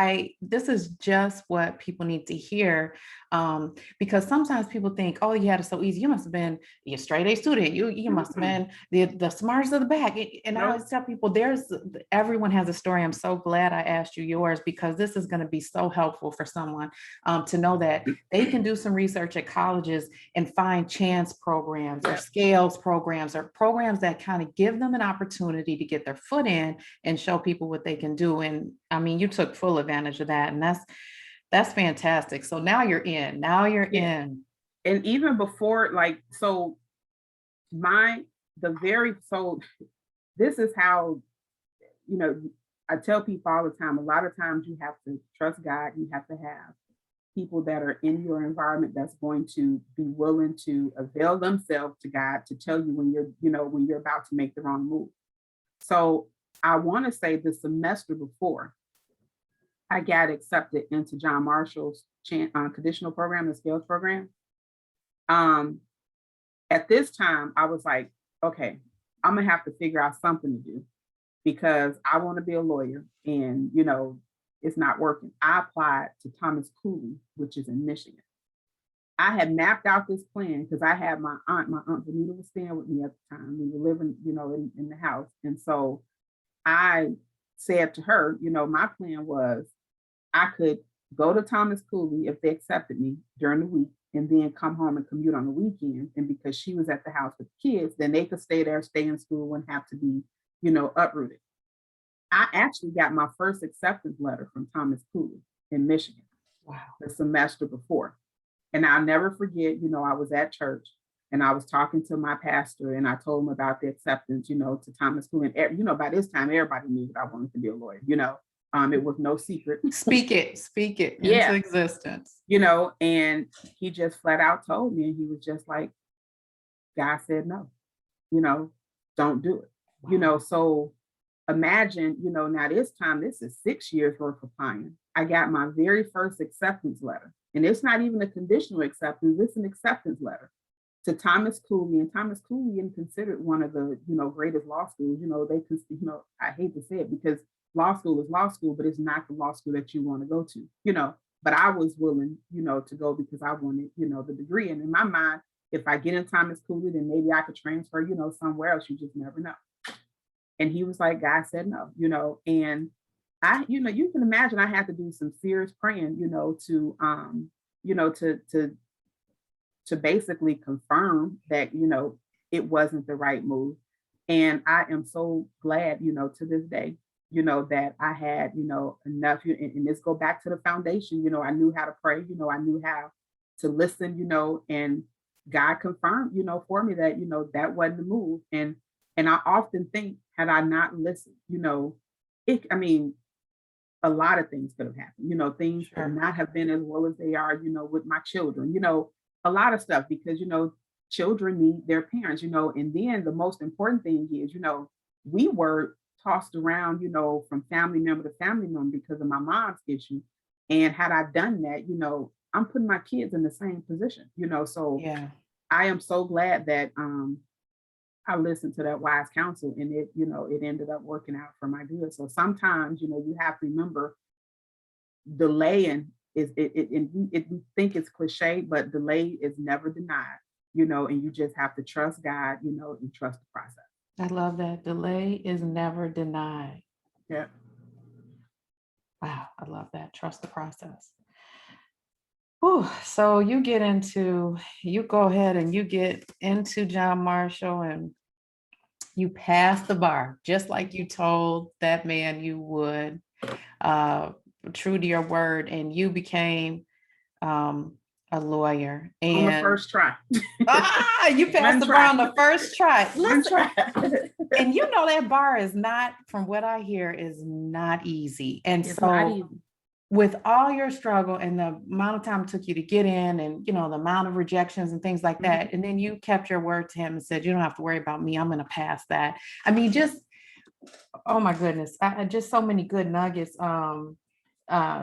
S1: this is just what people need to hear. Because sometimes people think, oh, you had it so easy. You must have been a straight A student. You must have
S2: Mm-mm.
S1: been the smartest of the back. And I
S2: Nope.
S1: always tell people everyone has a story. I'm so glad I asked you yours because this is going to be so helpful for someone to know that they can do some research at colleges and find chance programs or
S2: Yep.
S1: scales programs or programs that kind of give them an opportunity to get their foot in and show people what they can do. And I mean, you took full advantage of that. And that's fantastic. So now you're in. Now you're
S2: Yeah.
S1: in.
S2: And even before, like, so my the very so this is how, you know, I tell people all the time, a lot of times you have to trust God, you have to have people that are in your environment that's going to be willing to avail themselves to God to tell you when you're, you know, when you're about to make the wrong move. So I want to say the semester before I got accepted into John Marshall's conditional program, the skills program. Um, at this time, I was like, okay, I'm gonna have to figure out something to do because I want to be a lawyer, and you know, it's not working. I applied to Thomas Cooley, which is in Michigan. I had mapped out this plan because I had my aunt Benita was staying with me at the time. We were living, you know, in the house. And so I said to her, you know, my plan was I could go to Thomas Cooley if they accepted me during the week and then come home and commute on the weekend. And because she was at the house with the kids, then they could stay there, stay in school, wouldn't have to be, you know, uprooted. I actually got my first acceptance letter from Thomas Cooley in Michigan
S1: Wow.
S2: the semester before. And I'll never forget, you know, I was at church and I was talking to my pastor and I told him about the acceptance, you know, to Thomas Cooley. And, you know, by this time, everybody knew that I wanted to be a lawyer, you know, it was no secret.
S1: Speak it into
S2: Yeah.
S1: existence.
S2: You know, and he just flat out told me, and he was just like, God said no, you know, don't do it. You know,
S1: Wow.
S2: so imagine, you know, now this time, this is 6 years worth of applying. I got my very first acceptance letter. And it's not even a conditional acceptance, it's an acceptance letter to Thomas Cooley. And Thomas Cooley is considered one of the, you know, greatest law schools. You know, they can, you know, I hate to say it because law school is law school, but it's not the law school that you want to go to, you know. But I was willing, you know, to go because I wanted, you know, the degree. And in my mind, if I get in Thomas Cooley, then maybe I could transfer, you know, somewhere else. You just never know. And he was like, God said no, you know, and I, you know, you can imagine I had to do some serious praying, you know, to basically confirm that, you know, it wasn't the right move. And I am so glad, you know, to this day, you know, that I had, you know, enough, and this go back to the foundation, you know, I knew how to pray, you know, I knew how to listen, you know, and God confirmed, you know, for me that, you know, that wasn't the move. And I often think, had I not listened, you know, I mean, a lot of things could have happened. You know, things could
S1: Sure.
S2: not have been as well as they are, you know, with my children, you know, a lot of stuff because, you know, children need their parents, you know, and then the most important thing is, you know, we were tossed around, you know, from family member to family member because of my mom's issue. And had I done that, you know, I'm putting my kids in the same position, you know, so
S1: Yeah.
S2: I am so glad that I listened to that wise counsel and it, you know, it ended up working out for my good. So sometimes, you know, you have to remember delaying is we think it's cliche, but delay is never denied, you know, and you just have to trust God, you know, and trust the process.
S1: I love that. Delay is never denied.
S2: Yeah.
S1: Wow. I love that. Trust the process. Whew, so you go ahead and you get into John Marshall and you pass the bar, just like you told that man you would, uh, true to your word, and you became um, a lawyer.
S2: On the
S1: And
S2: first try.
S1: you passed
S2: One
S1: the bar
S2: try.
S1: on the first try.
S2: One
S1: Listen,
S2: try.
S1: and you know that bar is not, from what I hear, is not easy. And
S2: It's not
S1: so
S2: easy.
S1: with all your struggle and the amount of time it took you to get in and the amount of rejections and things like that, and then you kept your word to him and said, you don't have to worry about me, I'm going to pass that. I mean, just, oh my goodness, just so many good nuggets.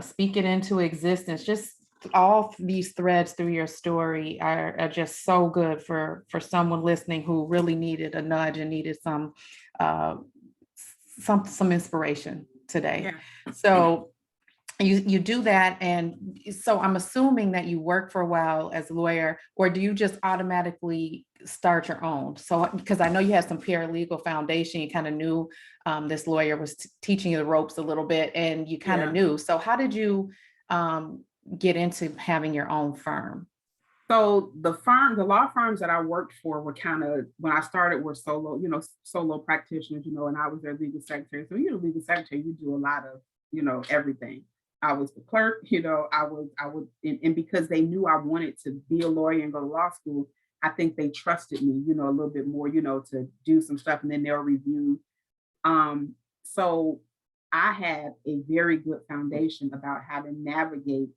S1: Speak it into existence. Just all these threads through your story are just so good for someone listening who really needed a nudge and needed uh, some inspiration today.
S2: Yeah.
S1: So you do that, and so I'm assuming that you work for a while as a lawyer, or do you just automatically start your own? So because I know you had some paralegal foundation, you kind of knew this lawyer was teaching you the ropes a little bit, and you kind of
S2: Yeah.
S1: knew. So how did you um, get into having your own firm?
S2: So the law firms that I worked for were kind of, when I started, were solo, solo practitioners, and I was their legal secretary. So you're the legal secretary, you do a lot of, everything. I was the clerk, I would, and because they knew I wanted to be a lawyer and go to law school, I think they trusted me, a little bit more, to do some stuff, and then they'll review. So I had a very good foundation about how to navigate,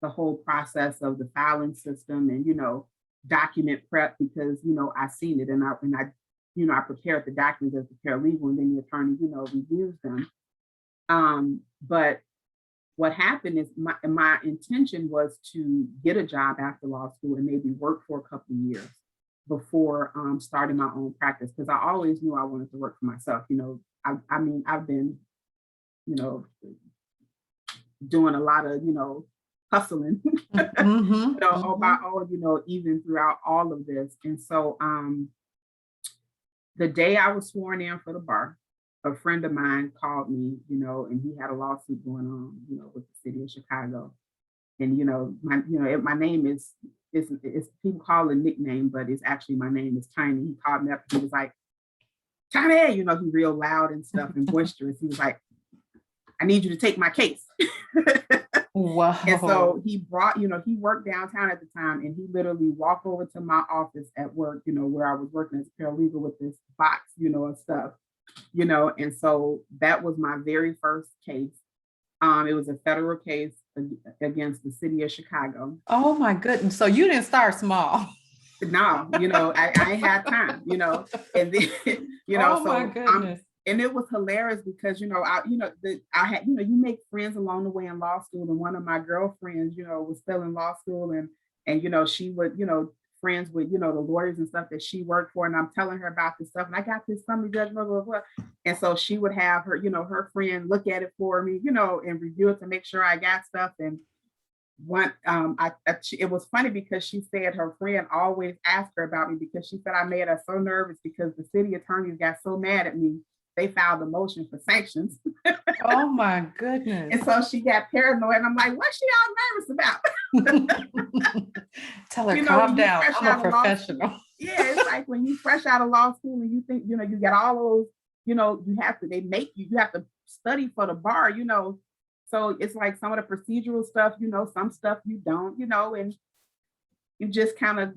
S2: the whole process of the filing system and, document prep, because, I seen it, and I prepared the documents as a paralegal, and then the attorney, reviews them. But what happened is my intention was to get a job after law school and maybe work for a couple of years before starting my own practice, because I always knew I wanted to work for myself. I mean, I've been, you know, doing a lot of, hustling,
S1: Mm-hmm, mm-hmm.
S2: about all, even throughout all of this. And so the day I was sworn in for the bar, a friend of mine called me, and he had a lawsuit going on, with the city of Chicago. And my name is people call it a nickname, but it's actually, my name is Tiny. He called me up. He was like, Tiny, he real loud and stuff and boisterous. He was like, I need you to take my case. And
S1: Wow.
S2: so he brought, he worked downtown at the time, and he literally walked over to my office at work, where I was working as a paralegal, with this box, and stuff, and so that was my very first case. It was a federal case against the city of Chicago.
S1: Oh my goodness. So you didn't start small.
S2: No, I ain't had time, and then,
S1: Oh my
S2: so I'm,
S1: goodness.
S2: and it was hilarious because, I had, you make friends along the way in law school. And one of my girlfriends, was still in law school, and, she would, friends with, the lawyers and stuff that she worked for. And I'm telling her about this stuff. And I got this summary judgment, blah, blah, blah. And so she would have her, her friend look at it for me, and review it to make sure I got stuff. And it was funny because she said her friend always asked her about me, because she said I made her so nervous because the city attorneys got so mad at me, they filed a motion for sanctions.
S1: Oh my goodness.
S2: And so she got paranoid, and I'm like, what's she all nervous about?
S1: Tell her, calm
S2: When you
S1: down.
S2: fresh
S1: I'm a
S2: out of law school,
S1: professional.
S2: yeah, it's like when you fresh out of law school and you think, you got all those, they make you have to study for the bar, so it's like some of the procedural stuff, some stuff you don't, and you just kind of,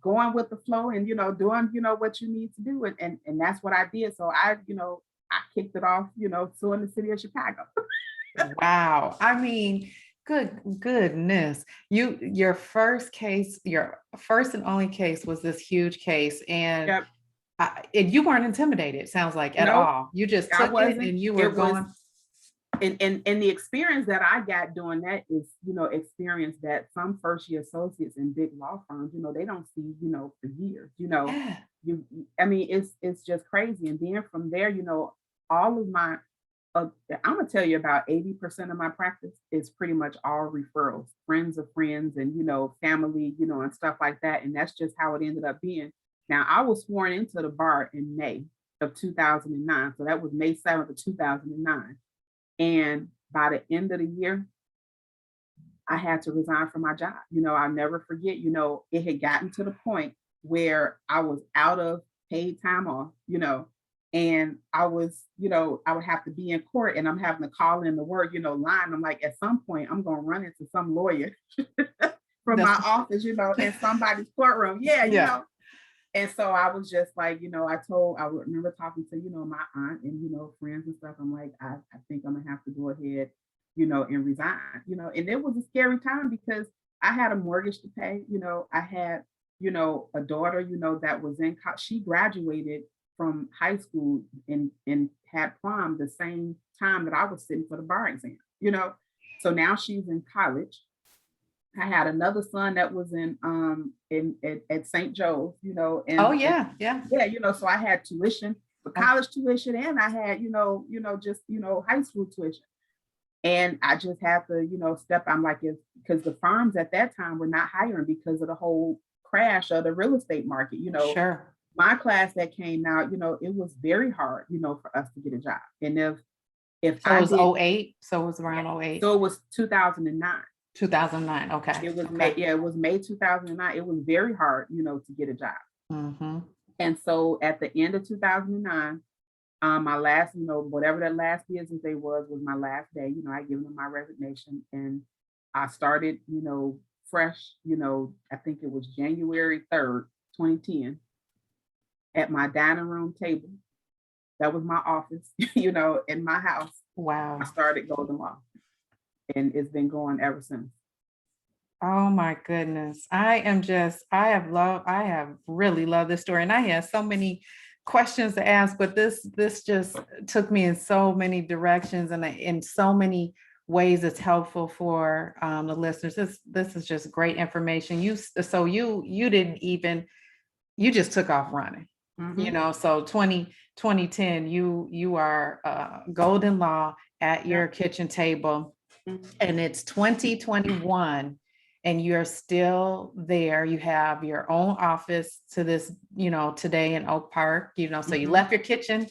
S2: going with the flow and, doing, what you need to do. And that's what I did. So I kicked it off, suing the city of Chicago.
S1: Wow. I mean, goodness. Your first case, your first and only case was this huge case.
S2: Yep.
S1: And you weren't intimidated, sounds like, at
S2: No,
S1: all. You just
S2: I
S1: took it
S2: wasn't.
S1: and you were
S2: It was,
S1: going.
S2: and the experience that I got doing that is, experience that some first year associates in big law firms, they don't see, for years,
S1: Yeah.
S2: I mean, it's just crazy. And then from there, all of my, I'm gonna tell you, about 80% of my practice is pretty much all referrals, friends of friends, and, family, and stuff like that. And that's just how it ended up being. Now, I was sworn into the bar in May of 2009. So that was May 7th of 2009. And by the end of the year, I had to resign from my job. I'll never forget, it had gotten to the point where I was out of paid time off, and I was, I would have to be in court and I'm having to call in the word, line. I'm like, at some point, I'm going to run into some lawyer from my
S1: That's
S2: office, in somebody's courtroom. Yeah,
S1: yeah.
S2: And so I was just like, I remember talking to, my aunt and, friends and stuff. I'm like, I think I'm gonna have to go ahead, and resign, and it was a scary time because I had a mortgage to pay, I had, a daughter, that was in college. She graduated from high school and had prom the same time that I was sitting for the bar exam, So now she's in college. I had another son that was at St. Joe's,
S1: Oh
S2: and
S1: yeah, yeah.
S2: yeah, so I had tuition for college tuition and I had, just, high school tuition. And I just had to, step. I'm like, because the firms at that time were not hiring because of the whole crash of the real estate market.
S1: Sure.
S2: My class that came out, it was very hard, for us to get a job. And if
S1: So it
S2: I
S1: was
S2: did,
S1: '08. So it was
S2: yeah,
S1: around '08.
S2: so it was 2009.
S1: 2009. Okay.
S2: It was May,
S1: Okay.
S2: yeah, it was May 2009. It was very hard, to get a job.
S1: Mm-hmm.
S2: And so at the end of 2009, my last, whatever that last business day was my last day. I given them my resignation and I started, fresh, I think it was January 3rd, 2010, at my dining room table. That was my office, in my house. I
S1: Wow.
S2: started Golden Law and it's been going ever since.
S1: Oh my goodness. I have really loved this story. And I had so many questions to ask, but this just took me in so many directions and in so many ways it's helpful for the listeners. This is just great information. You didn't even, you just took off running,
S2: Mm-hmm.
S1: so 2010, you are golden law at
S2: Yeah.
S1: your kitchen table
S2: Mm-hmm.
S1: and it's 2021 and you're still there. You have your own office to this, today in Oak Park, so you
S2: Mm-hmm.
S1: left your kitchen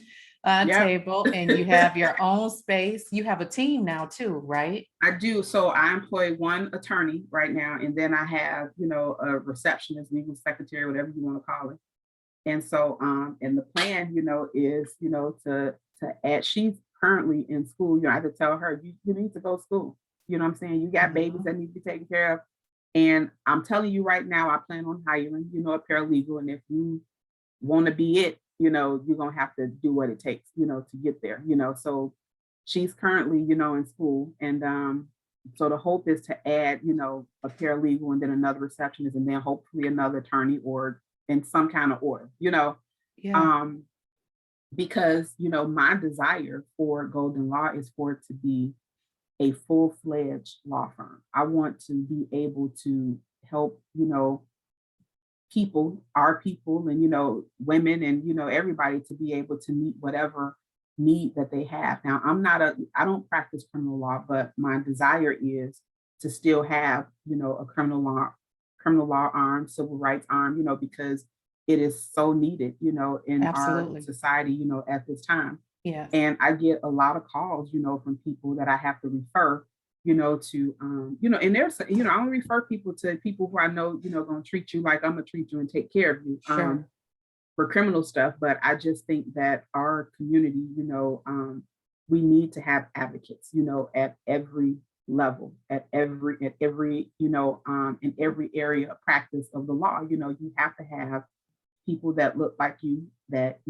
S2: Yep.
S1: table and you have your own space. You have a team now too, right?
S2: I do. So I employ one attorney right now, and then I have, a receptionist, legal secretary, whatever you want to call it. And so, and the plan, is, to add. She's currently in school. I have to tell her you need to go to school. You know what I'm saying? You got babies
S1: Mhm.
S2: that need to be taken care of. And I'm telling you right now, I plan on hiring, a paralegal. And if you want to be it, you're gonna have to do what it takes, to get there. So she's currently, in school. And so the hope is to add, a paralegal and then another receptionist and then hopefully another attorney or in some kind of order,
S1: Yeah.
S2: um, because my desire for Golden Law is for it to be a full-fledged law firm. I want to be able to help, people, our people, and women, and everybody to be able to meet whatever need that they have. Now, I don't practice criminal law, but my desire is to still have a criminal law arm, civil rights arm, because it is so needed, in our
S1: Absolutely.
S2: society, at this time.
S1: Yes.
S2: And I get a lot of calls, from people that I have to refer, to and there's, I only refer people to people who I know, gonna treat you like I'm gonna treat you and take care of you
S1: Sure.
S2: for criminal stuff. But I just think that our community, we need to have advocates, at every level, at every, in every area of practice of the law. You have to have people that look like you, that,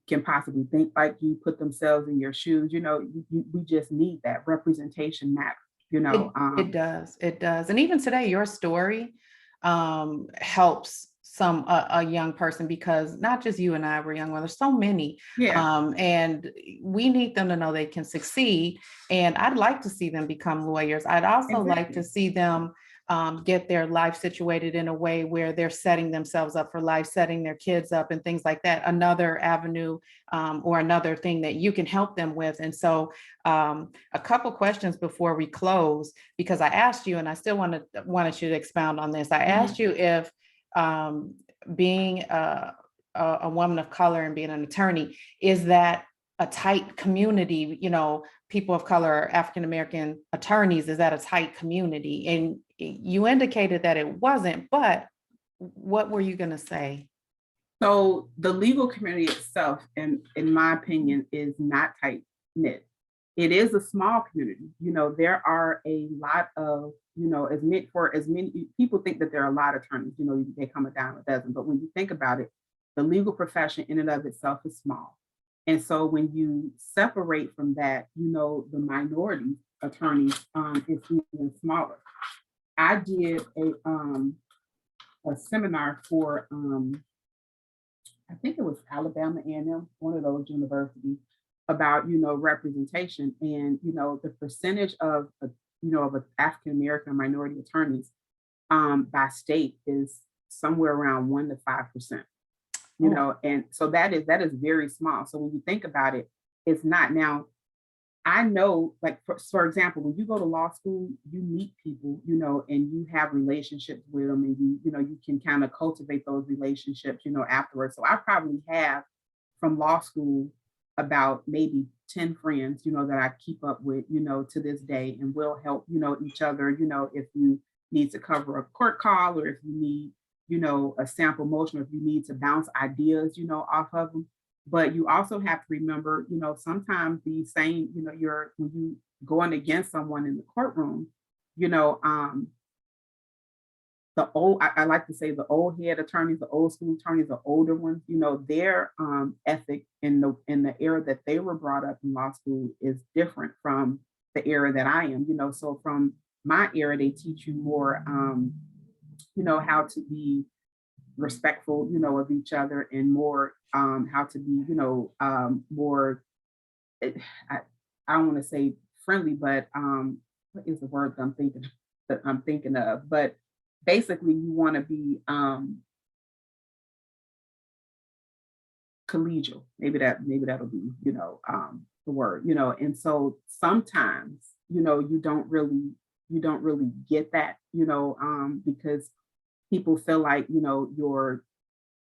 S2: can possibly think like you, put themselves in your shoes. We just need that representation matters.
S1: It does. It does. And even today, your story helps a young person because not just you and I were young, well, there's so many.
S2: Yeah,
S1: And we need them to know they can succeed. And I'd like to see them become lawyers. I'd also like to
S2: exactly.
S1: see them get their life situated in a way where they're setting themselves up for life, setting their kids up, and things like that. Another avenue or another thing that you can help them with. And so, a couple questions before we close, because I asked you, and I still wanted you to expound on this. I
S2: Mhm.
S1: asked you if being a woman of color and being an attorney, is that a tight community, people of color, African American attorneys, is that a tight community? And you indicated that it wasn't, but what were you going to say?
S2: So the legal community itself, in my opinion, is not tight knit. It is a small community. There are a lot of, as many people think that there are a lot of attorneys, they come a dime a dozen. But when you think about it, the legal profession in and of itself is small. And so when you separate from that, the minority attorneys is even smaller. I did a seminar for I think it was Alabama A&M, one of those universities, about representation, and the percentage of of African American minority attorneys by state is somewhere around 1 to 5%. And so that is very small. So when you think about it, it's not. Now I know, like, for example, when you go to law school, you meet people, and you have relationships with them, and you can kind of cultivate those relationships, afterwards. So I probably have from law school about maybe 10 friends, that I keep up with, to this day, and will help, each other, if you need to cover a court call, or if you need, a sample motion, or if you need to bounce ideas, off of them. But you also have to remember, sometimes the same, when you going against someone in the courtroom, I like to say the old head attorneys, the old school attorneys, the older ones, their ethic in the era that they were brought up in law school is different from the era that I am. So from my era, they teach you more, how to be respectful, of each other, and more how to be, more. I, I don't want to say friendly, but what is the word that I'm thinking of? But basically, you want to be collegial. Maybe that'll be, the word, And so sometimes, you don't really get that, because people feel like,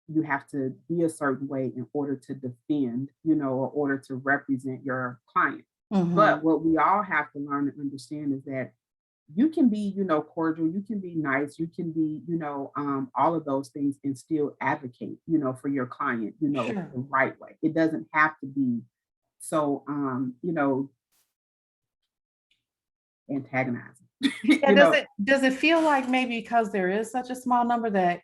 S2: you have to be a certain way in order to defend, or order to represent your client. But what we all have to learn and understand is that you can be, cordial, you can be nice, you can be, all of those things, and still advocate, for your client,
S1: Sure.
S2: the right way. It doesn't have to be so, antagonizing.
S1: Yeah,
S2: you know,
S1: does it feel like maybe because there is such a small number that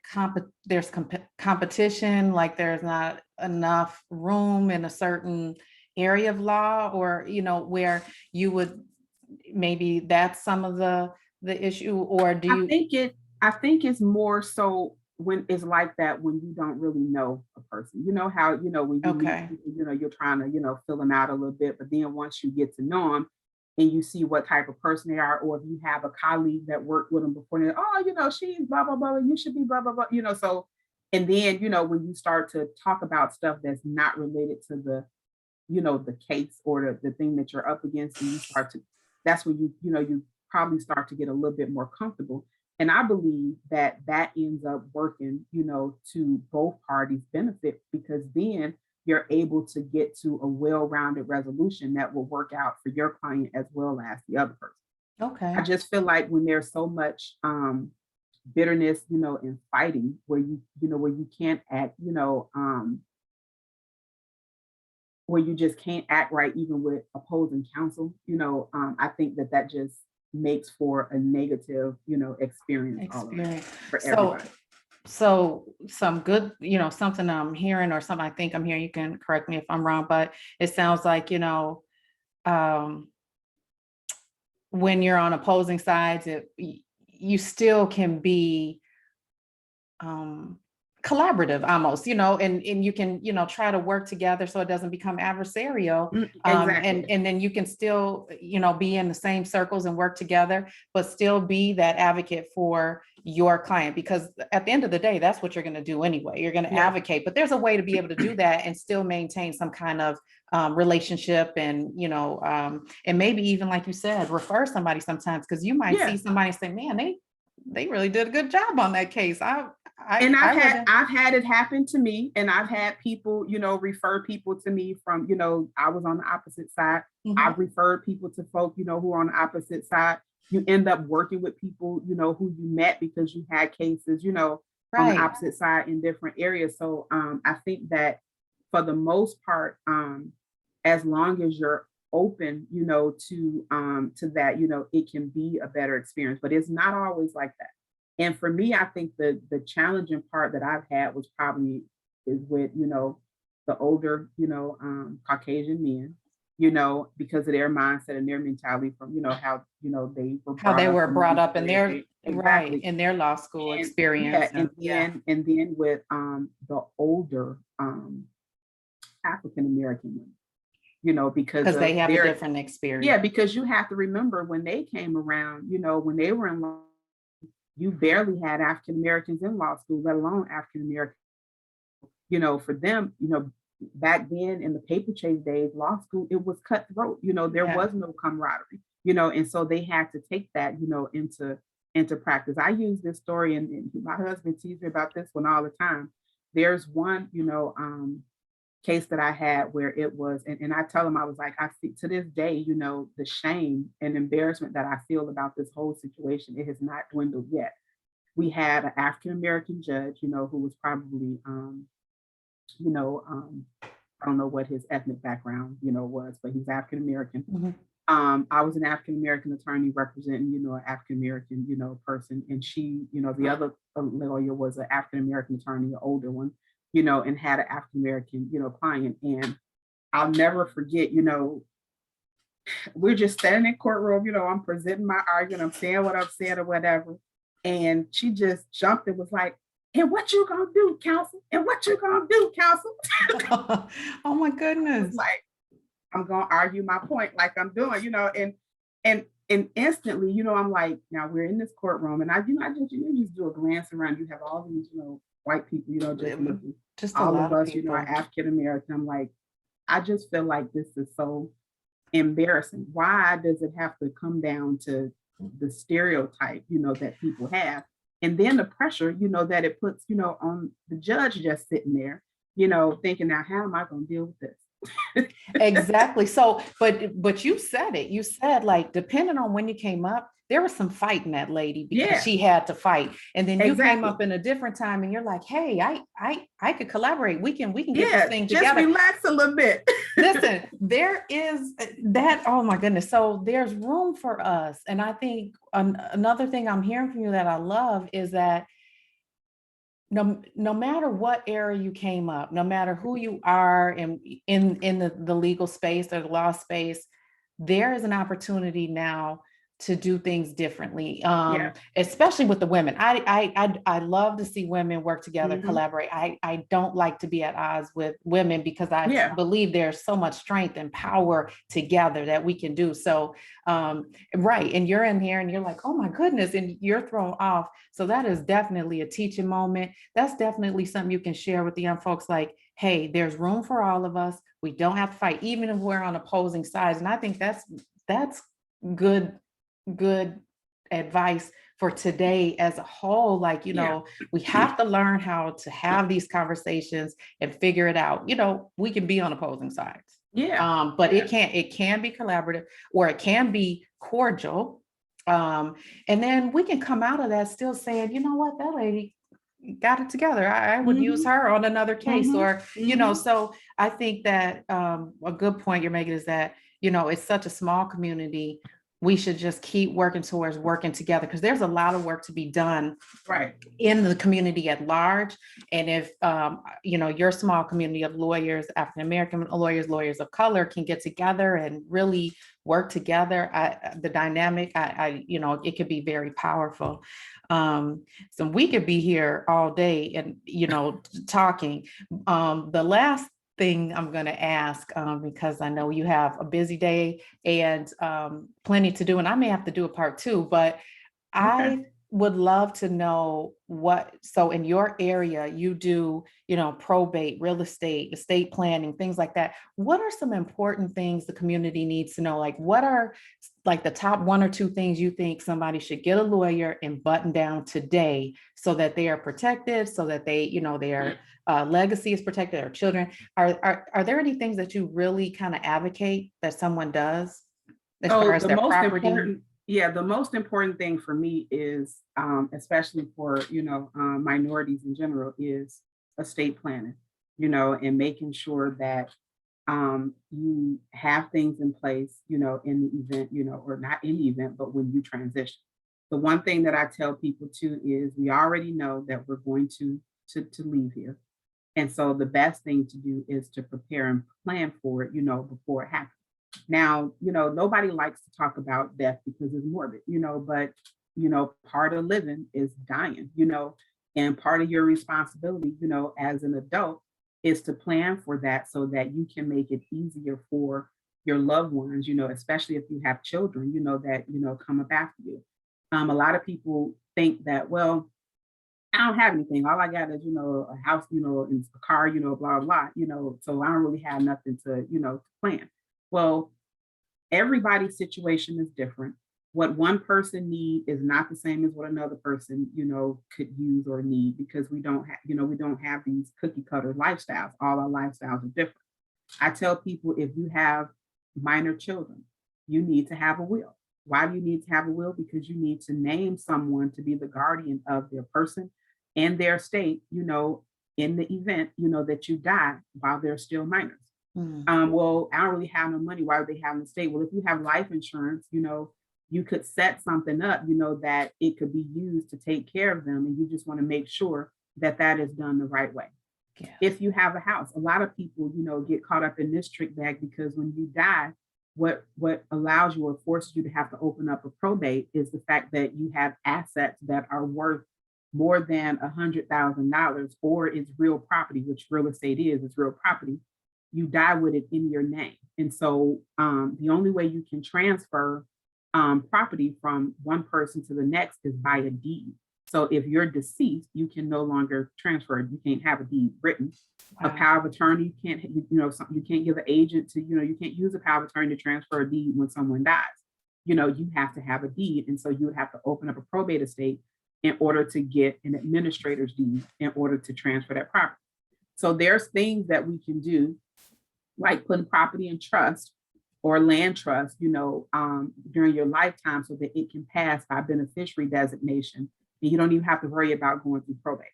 S1: there's competition, like there's not enough room in a certain area of law, or where you would, maybe that's some of the issue, or do
S2: I
S1: you?
S2: think it I think it's more so when it's like that, when you don't really know a person. You know how, when you meet
S1: Okay.
S2: people, you're trying to, fill them out a little bit, but then once you get to know them and you see what type of person they are, or if you have a colleague that worked with them before, and oh, she's blah blah blah, you should be blah blah blah, so, and then, when you start to talk about stuff that's not related to the case, or the thing that you're up against, and you start to, that's when you probably start to get a little bit more comfortable. And I believe that that ends up working, to both parties' benefit, because then you're able to get to a well-rounded resolution that will work out for your client as well as the other person. I
S1: Okay.
S2: just feel like when there's so much bitterness, and fighting, where you can't act, where you just can't act right even with opposing counsel, I think that just makes for a negative, experience all around
S1: Experience.
S2: for
S1: So
S2: everybody.
S1: some good, something I'm hearing, or something I think I'm hearing, you can correct me if I'm wrong, but it sounds like, um, when you're on opposing sides, you still can be um, collaborative almost, and you can, try to work together so it doesn't become adversarial. And
S2: Exactly.
S1: then you can still, be in the same circles and work together, but still be that advocate for your client, because at the end of the day, that's what you're going to do anyway. You're going to
S2: Yeah.
S1: advocate, but there's a way to be able to do that and still maintain some kind of relationship, and and maybe even, like you said, refer somebody sometimes, because you might
S2: Yeah.
S1: see somebody and say, man, they really did a good job on that case.
S2: And
S1: I would.
S2: I've had it happen to me, and I've had people, refer people to me from, I was on the opposite side.
S1: Mhm.
S2: I've referred people to folk, who are on the opposite side. You end up working with people, who you met because you had cases, on the
S1: Right.
S2: opposite side in different areas. So I think that for the most part, as long as you're open, to that, it can be a better experience, but it's not always like that. And for me, I think the challenging part that I've had was probably is with, the older, Caucasian men, because of their mindset and their mentality from, how, they were
S1: How
S2: brought
S1: they
S2: up
S1: were
S2: and what
S1: brought
S2: was
S1: up in their
S2: said.
S1: right
S2: Exactly.
S1: in their law school
S2: And yeah,
S1: experience, and yeah,
S2: and then with the older African American women, because
S1: because they
S2: of
S1: have a
S2: their
S1: different
S2: yeah,
S1: experience.
S2: because you have to remember when they came around, when they were in law, you barely had African Americans in law school, let alone African Americans. For them, back then in the paper chase days, law school, it was cutthroat. There
S1: Yeah.
S2: was no camaraderie, and so they had to take that, into practice. I use this story, and my husband teases me about this one all the time. There's one, case that I had where it was, and I tell him, I was like, I see to this day, the shame and embarrassment that I feel about this whole situation, it has not dwindled yet. We had an African American judge, who was probably, you know, um, I don't know what his ethnic background, was, but he's African American.
S1: Mhm.
S2: I was an African American attorney representing, an African American, person, and she, the other lawyer was an African American attorney, an older one, and had an African American, client. And I'll never forget, we're just standing in courtroom, I'm presenting my argument, I'm saying what I'm saying or whatever. And she just jumped and was like, and what you gonna do, counsel? And what you gonna do, counsel?
S1: Oh my
S2: I was
S1: goodness.
S2: like, I'm gonna argue my point like I'm doing, and instantly, I'm like, now we're in this courtroom, and I just just do a glance around. You have all these, white people, just looking.
S1: Just a
S2: All
S1: lot
S2: of
S1: of
S2: us, are
S1: people.
S2: African American. I'm like, I just feel like this is so embarrassing. Why does it have to come down to the stereotype, that people have? And then the pressure, that it puts, on the judge just sitting there, thinking, now, how am I going to deal with this?
S1: Exactly. So, but you said it. You said, like, depending on when you came up, there was some fighting that lady because
S2: Yeah,
S1: she had to fight. And then you came
S2: exactly.
S1: up in a different time and you're like, hey, I could collaborate. We can get this
S2: Yeah,
S1: thing
S2: just
S1: together.
S2: relax a little bit.
S1: Listen, there is that. Oh my goodness. So there's room for us. And I think another thing I'm hearing from you that I love is that no matter what era you came up, no matter who you are in the legal space or the law space, there is an opportunity now to do things differently,
S2: Yeah.
S1: especially with the women. I love to see women work together,
S2: Hmm.
S1: collaborate. I don't like to be at odds with women because I
S2: Yeah.
S1: believe there's so much strength and power together that we can do. So, right. And you're in here and you're like, oh my goodness, and you're thrown off. So that is definitely a teaching moment. That's definitely something you can share with the young folks, like, hey, there's room for all of us. We don't have to fight, even if we're on opposing sides. And I think that's good, good advice for today as a whole. Like,
S2: Yeah.
S1: we have to learn how to have these conversations and figure it out. We can be on opposing sides.
S2: Yeah.
S1: But
S2: Yeah.
S1: it can be collaborative, or it can be cordial. And then we can come out of that still saying, you know what, that lady got it together. I would use
S2: Hmm.
S1: her on another case,
S2: Hmm.
S1: or,
S2: Hmm.
S1: so I think that a good point you're making is that, it's such a small community. We should just keep working towards working together, because there's a lot of work to be done
S2: Right.
S1: in the community at large. And if your small community of lawyers, African American lawyers, lawyers of color, can get together and really work together, the dynamic, it could be very powerful. So we could be here all day and talking. The last thing I'm going to ask, because I know you have a busy day and plenty to do, and I may have to do a part two, but
S2: Okay.
S1: I would love to know so in your area, you do, probate, real estate planning, things like that. What are some important things the community needs to know? Like, what are like the top one or two things you think somebody should get a lawyer and button down today so that they are protected, so that their legacy is protected, their children? Are there any things that you really kind of advocate that someone does as far
S2: So
S1: as their property?
S2: the most important thing for me is, especially for minorities in general, is estate planning. And making sure that you have things in place, in the event, or not in the event, but when you transition. The one thing that I tell people too is we already know that we're going to leave here. And so the best thing to do is to prepare and plan for it, before it happens. Now, nobody likes to talk about death because it's morbid, but part of living is dying, and part of your responsibility, as an adult is to plan for that so that you can make it easier for your loved ones, especially if you have children, that, come up after you. A lot of people think that, well, I don't have anything. All I got is, a house, and a car, blah, blah, so I don't really have nothing to, plan. Well, everybody's situation is different. What one person need is not the same as what another person, could use or need, because we don't have these cookie cutter lifestyles. All our lifestyles are different. I tell people, if you have minor children, you need to have a will. Why do you need to have a will? Because you need to name someone to be the guardian of their person and their estate, in the event, that you die while they're still minors.
S1: Mm.
S2: Well, I don't really have no money. Why would they have an estate? Well, if you have life insurance, you could set something up, that it could be used to take care of them. And you just want to make sure that that is done the right way.
S1: Yeah.
S2: If you have a house, a lot of people, get caught up in this trick bag, because when you die, what allows you or forces you to have to open up a probate is the fact that you have assets that are worth more than $100,000, or it's real property, which real estate is, it's real property. You die with it in your name. And so the only way you can transfer property from one person to the next is by a deed. So if you're deceased, you can no longer transfer it. You can't have a deed written. A
S1: Wow.
S2: power of attorney, you can't, you can't give an agent to, you can't use a power of attorney to transfer a deed when someone dies. You have to have a deed. And so you would have to open up a probate estate in order to get an administrator's deed in order to transfer that property. So there's things that we can do, like putting property in trust or land trust, during your lifetime, so that it can pass by beneficiary designation, and you don't even have to worry about going through probate.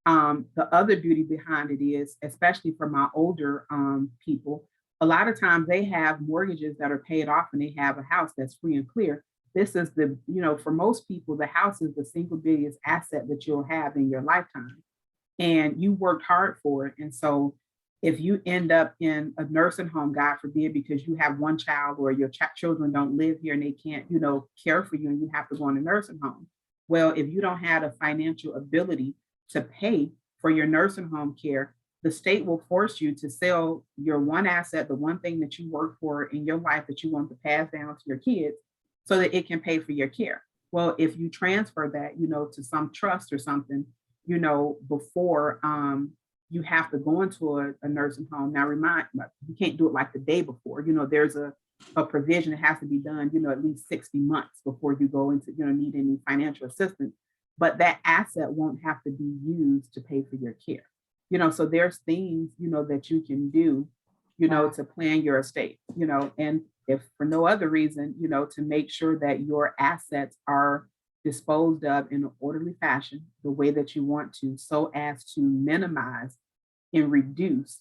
S2: The other beauty behind it is, especially for my older people, a lot of times they have mortgages that are paid off and they have a house that's free and clear. This is for most people, the house is the single biggest asset that you'll have in your lifetime. And you worked hard for it. And so if you end up in a nursing home, God forbid, because you have one child or your children don't live here and they can't, care for you, and you have to go in a nursing home. Well, if you don't have a financial ability to pay for your nursing home care, the state will force you to sell your one asset, the one thing that you work for in your life that you want to pass down to your kids, so that it can pay for your care. Well, if you transfer that, to some trust or something, before you have to go into a nursing home. Now, you can't do it like the day before. There's a provision that has to be done, at least 60 months before you go into, need any financial assistance. But that asset won't have to be used to pay for your care. So there's things, that you can do,
S1: Wow.
S2: to plan your estate, and if for no other reason, to make sure that your assets are disposed of in an orderly fashion, the way that you want to, so as to minimize and reduce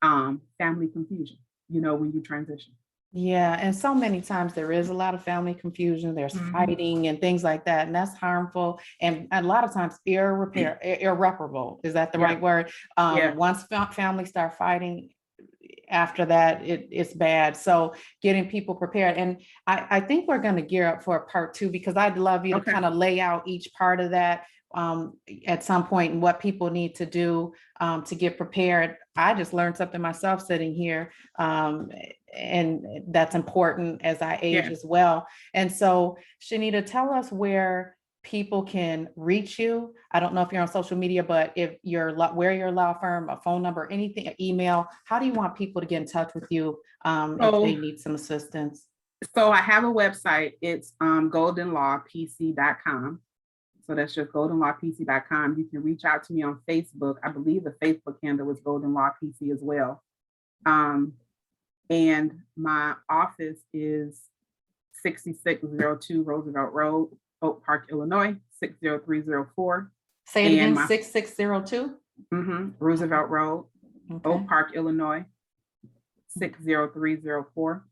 S2: family confusion, when you transition.
S1: Yeah, and so many times there is a lot of family confusion, there's
S2: Mhm.
S1: fighting and things like that, and that's harmful, and a lot of times irreparable. Is that the
S2: Yeah,
S1: right word?
S2: yeah.
S1: Once families start fighting, after that, it's bad. So getting people prepared. And I think we're going to gear up for a part two, because I'd love you to
S2: Okay.
S1: kind of lay out each part of that at some point, and what people need to do to get prepared. I just learned something myself sitting here. And that's important as I age
S2: Yeah.
S1: as well. And so, Shanita, tell us where people can reach you? I don't know if you're on social media, but if you're where your law firm, a phone number, anything, an email, how do you want people to get in touch with you if they
S2: So,
S1: need some assistance?
S2: so I have a website. It's goldenlawpc.com. So that's just goldenlawpc.com. You can reach out to me on Facebook. I believe the Facebook handle is Golden Law PC as well. And my office is 6602 Roosevelt Road, Oak Park, Illinois, 60304.
S1: Say it
S2: And
S1: again,
S2: my
S1: 6602.
S2: Roosevelt Road,
S1: Okay.
S2: Oak Park, Illinois, 60304.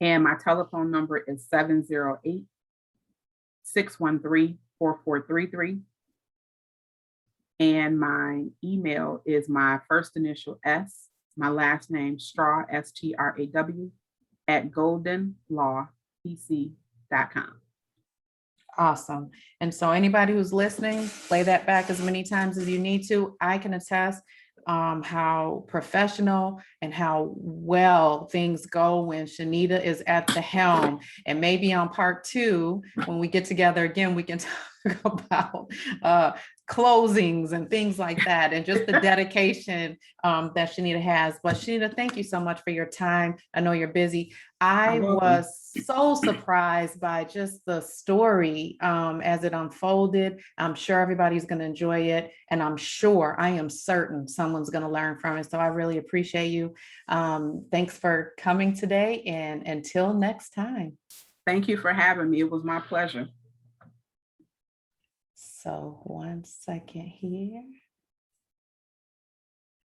S2: And my telephone number is 708-613-4433. And my email is my first initial S, my last name, Straw, STRAW, at goldenlawpc.com.
S1: Awesome. And so anybody who's listening, play that back as many times as you need to. I can attest how professional and how well things go when Shanita is at the helm. And maybe on part 2, when we get together again, we can talk about closings and things like that, and just the dedication that Shanita has. But Shanita, thank you so much for your time. I know you're busy. I was so surprised by just the story as it unfolded. I'm sure everybody's going to enjoy it, and I am certain someone's going to learn from it. So I really appreciate you. Thanks for coming today, and until next time.
S2: Thank you for having me. It was my pleasure.
S1: So 1 second here.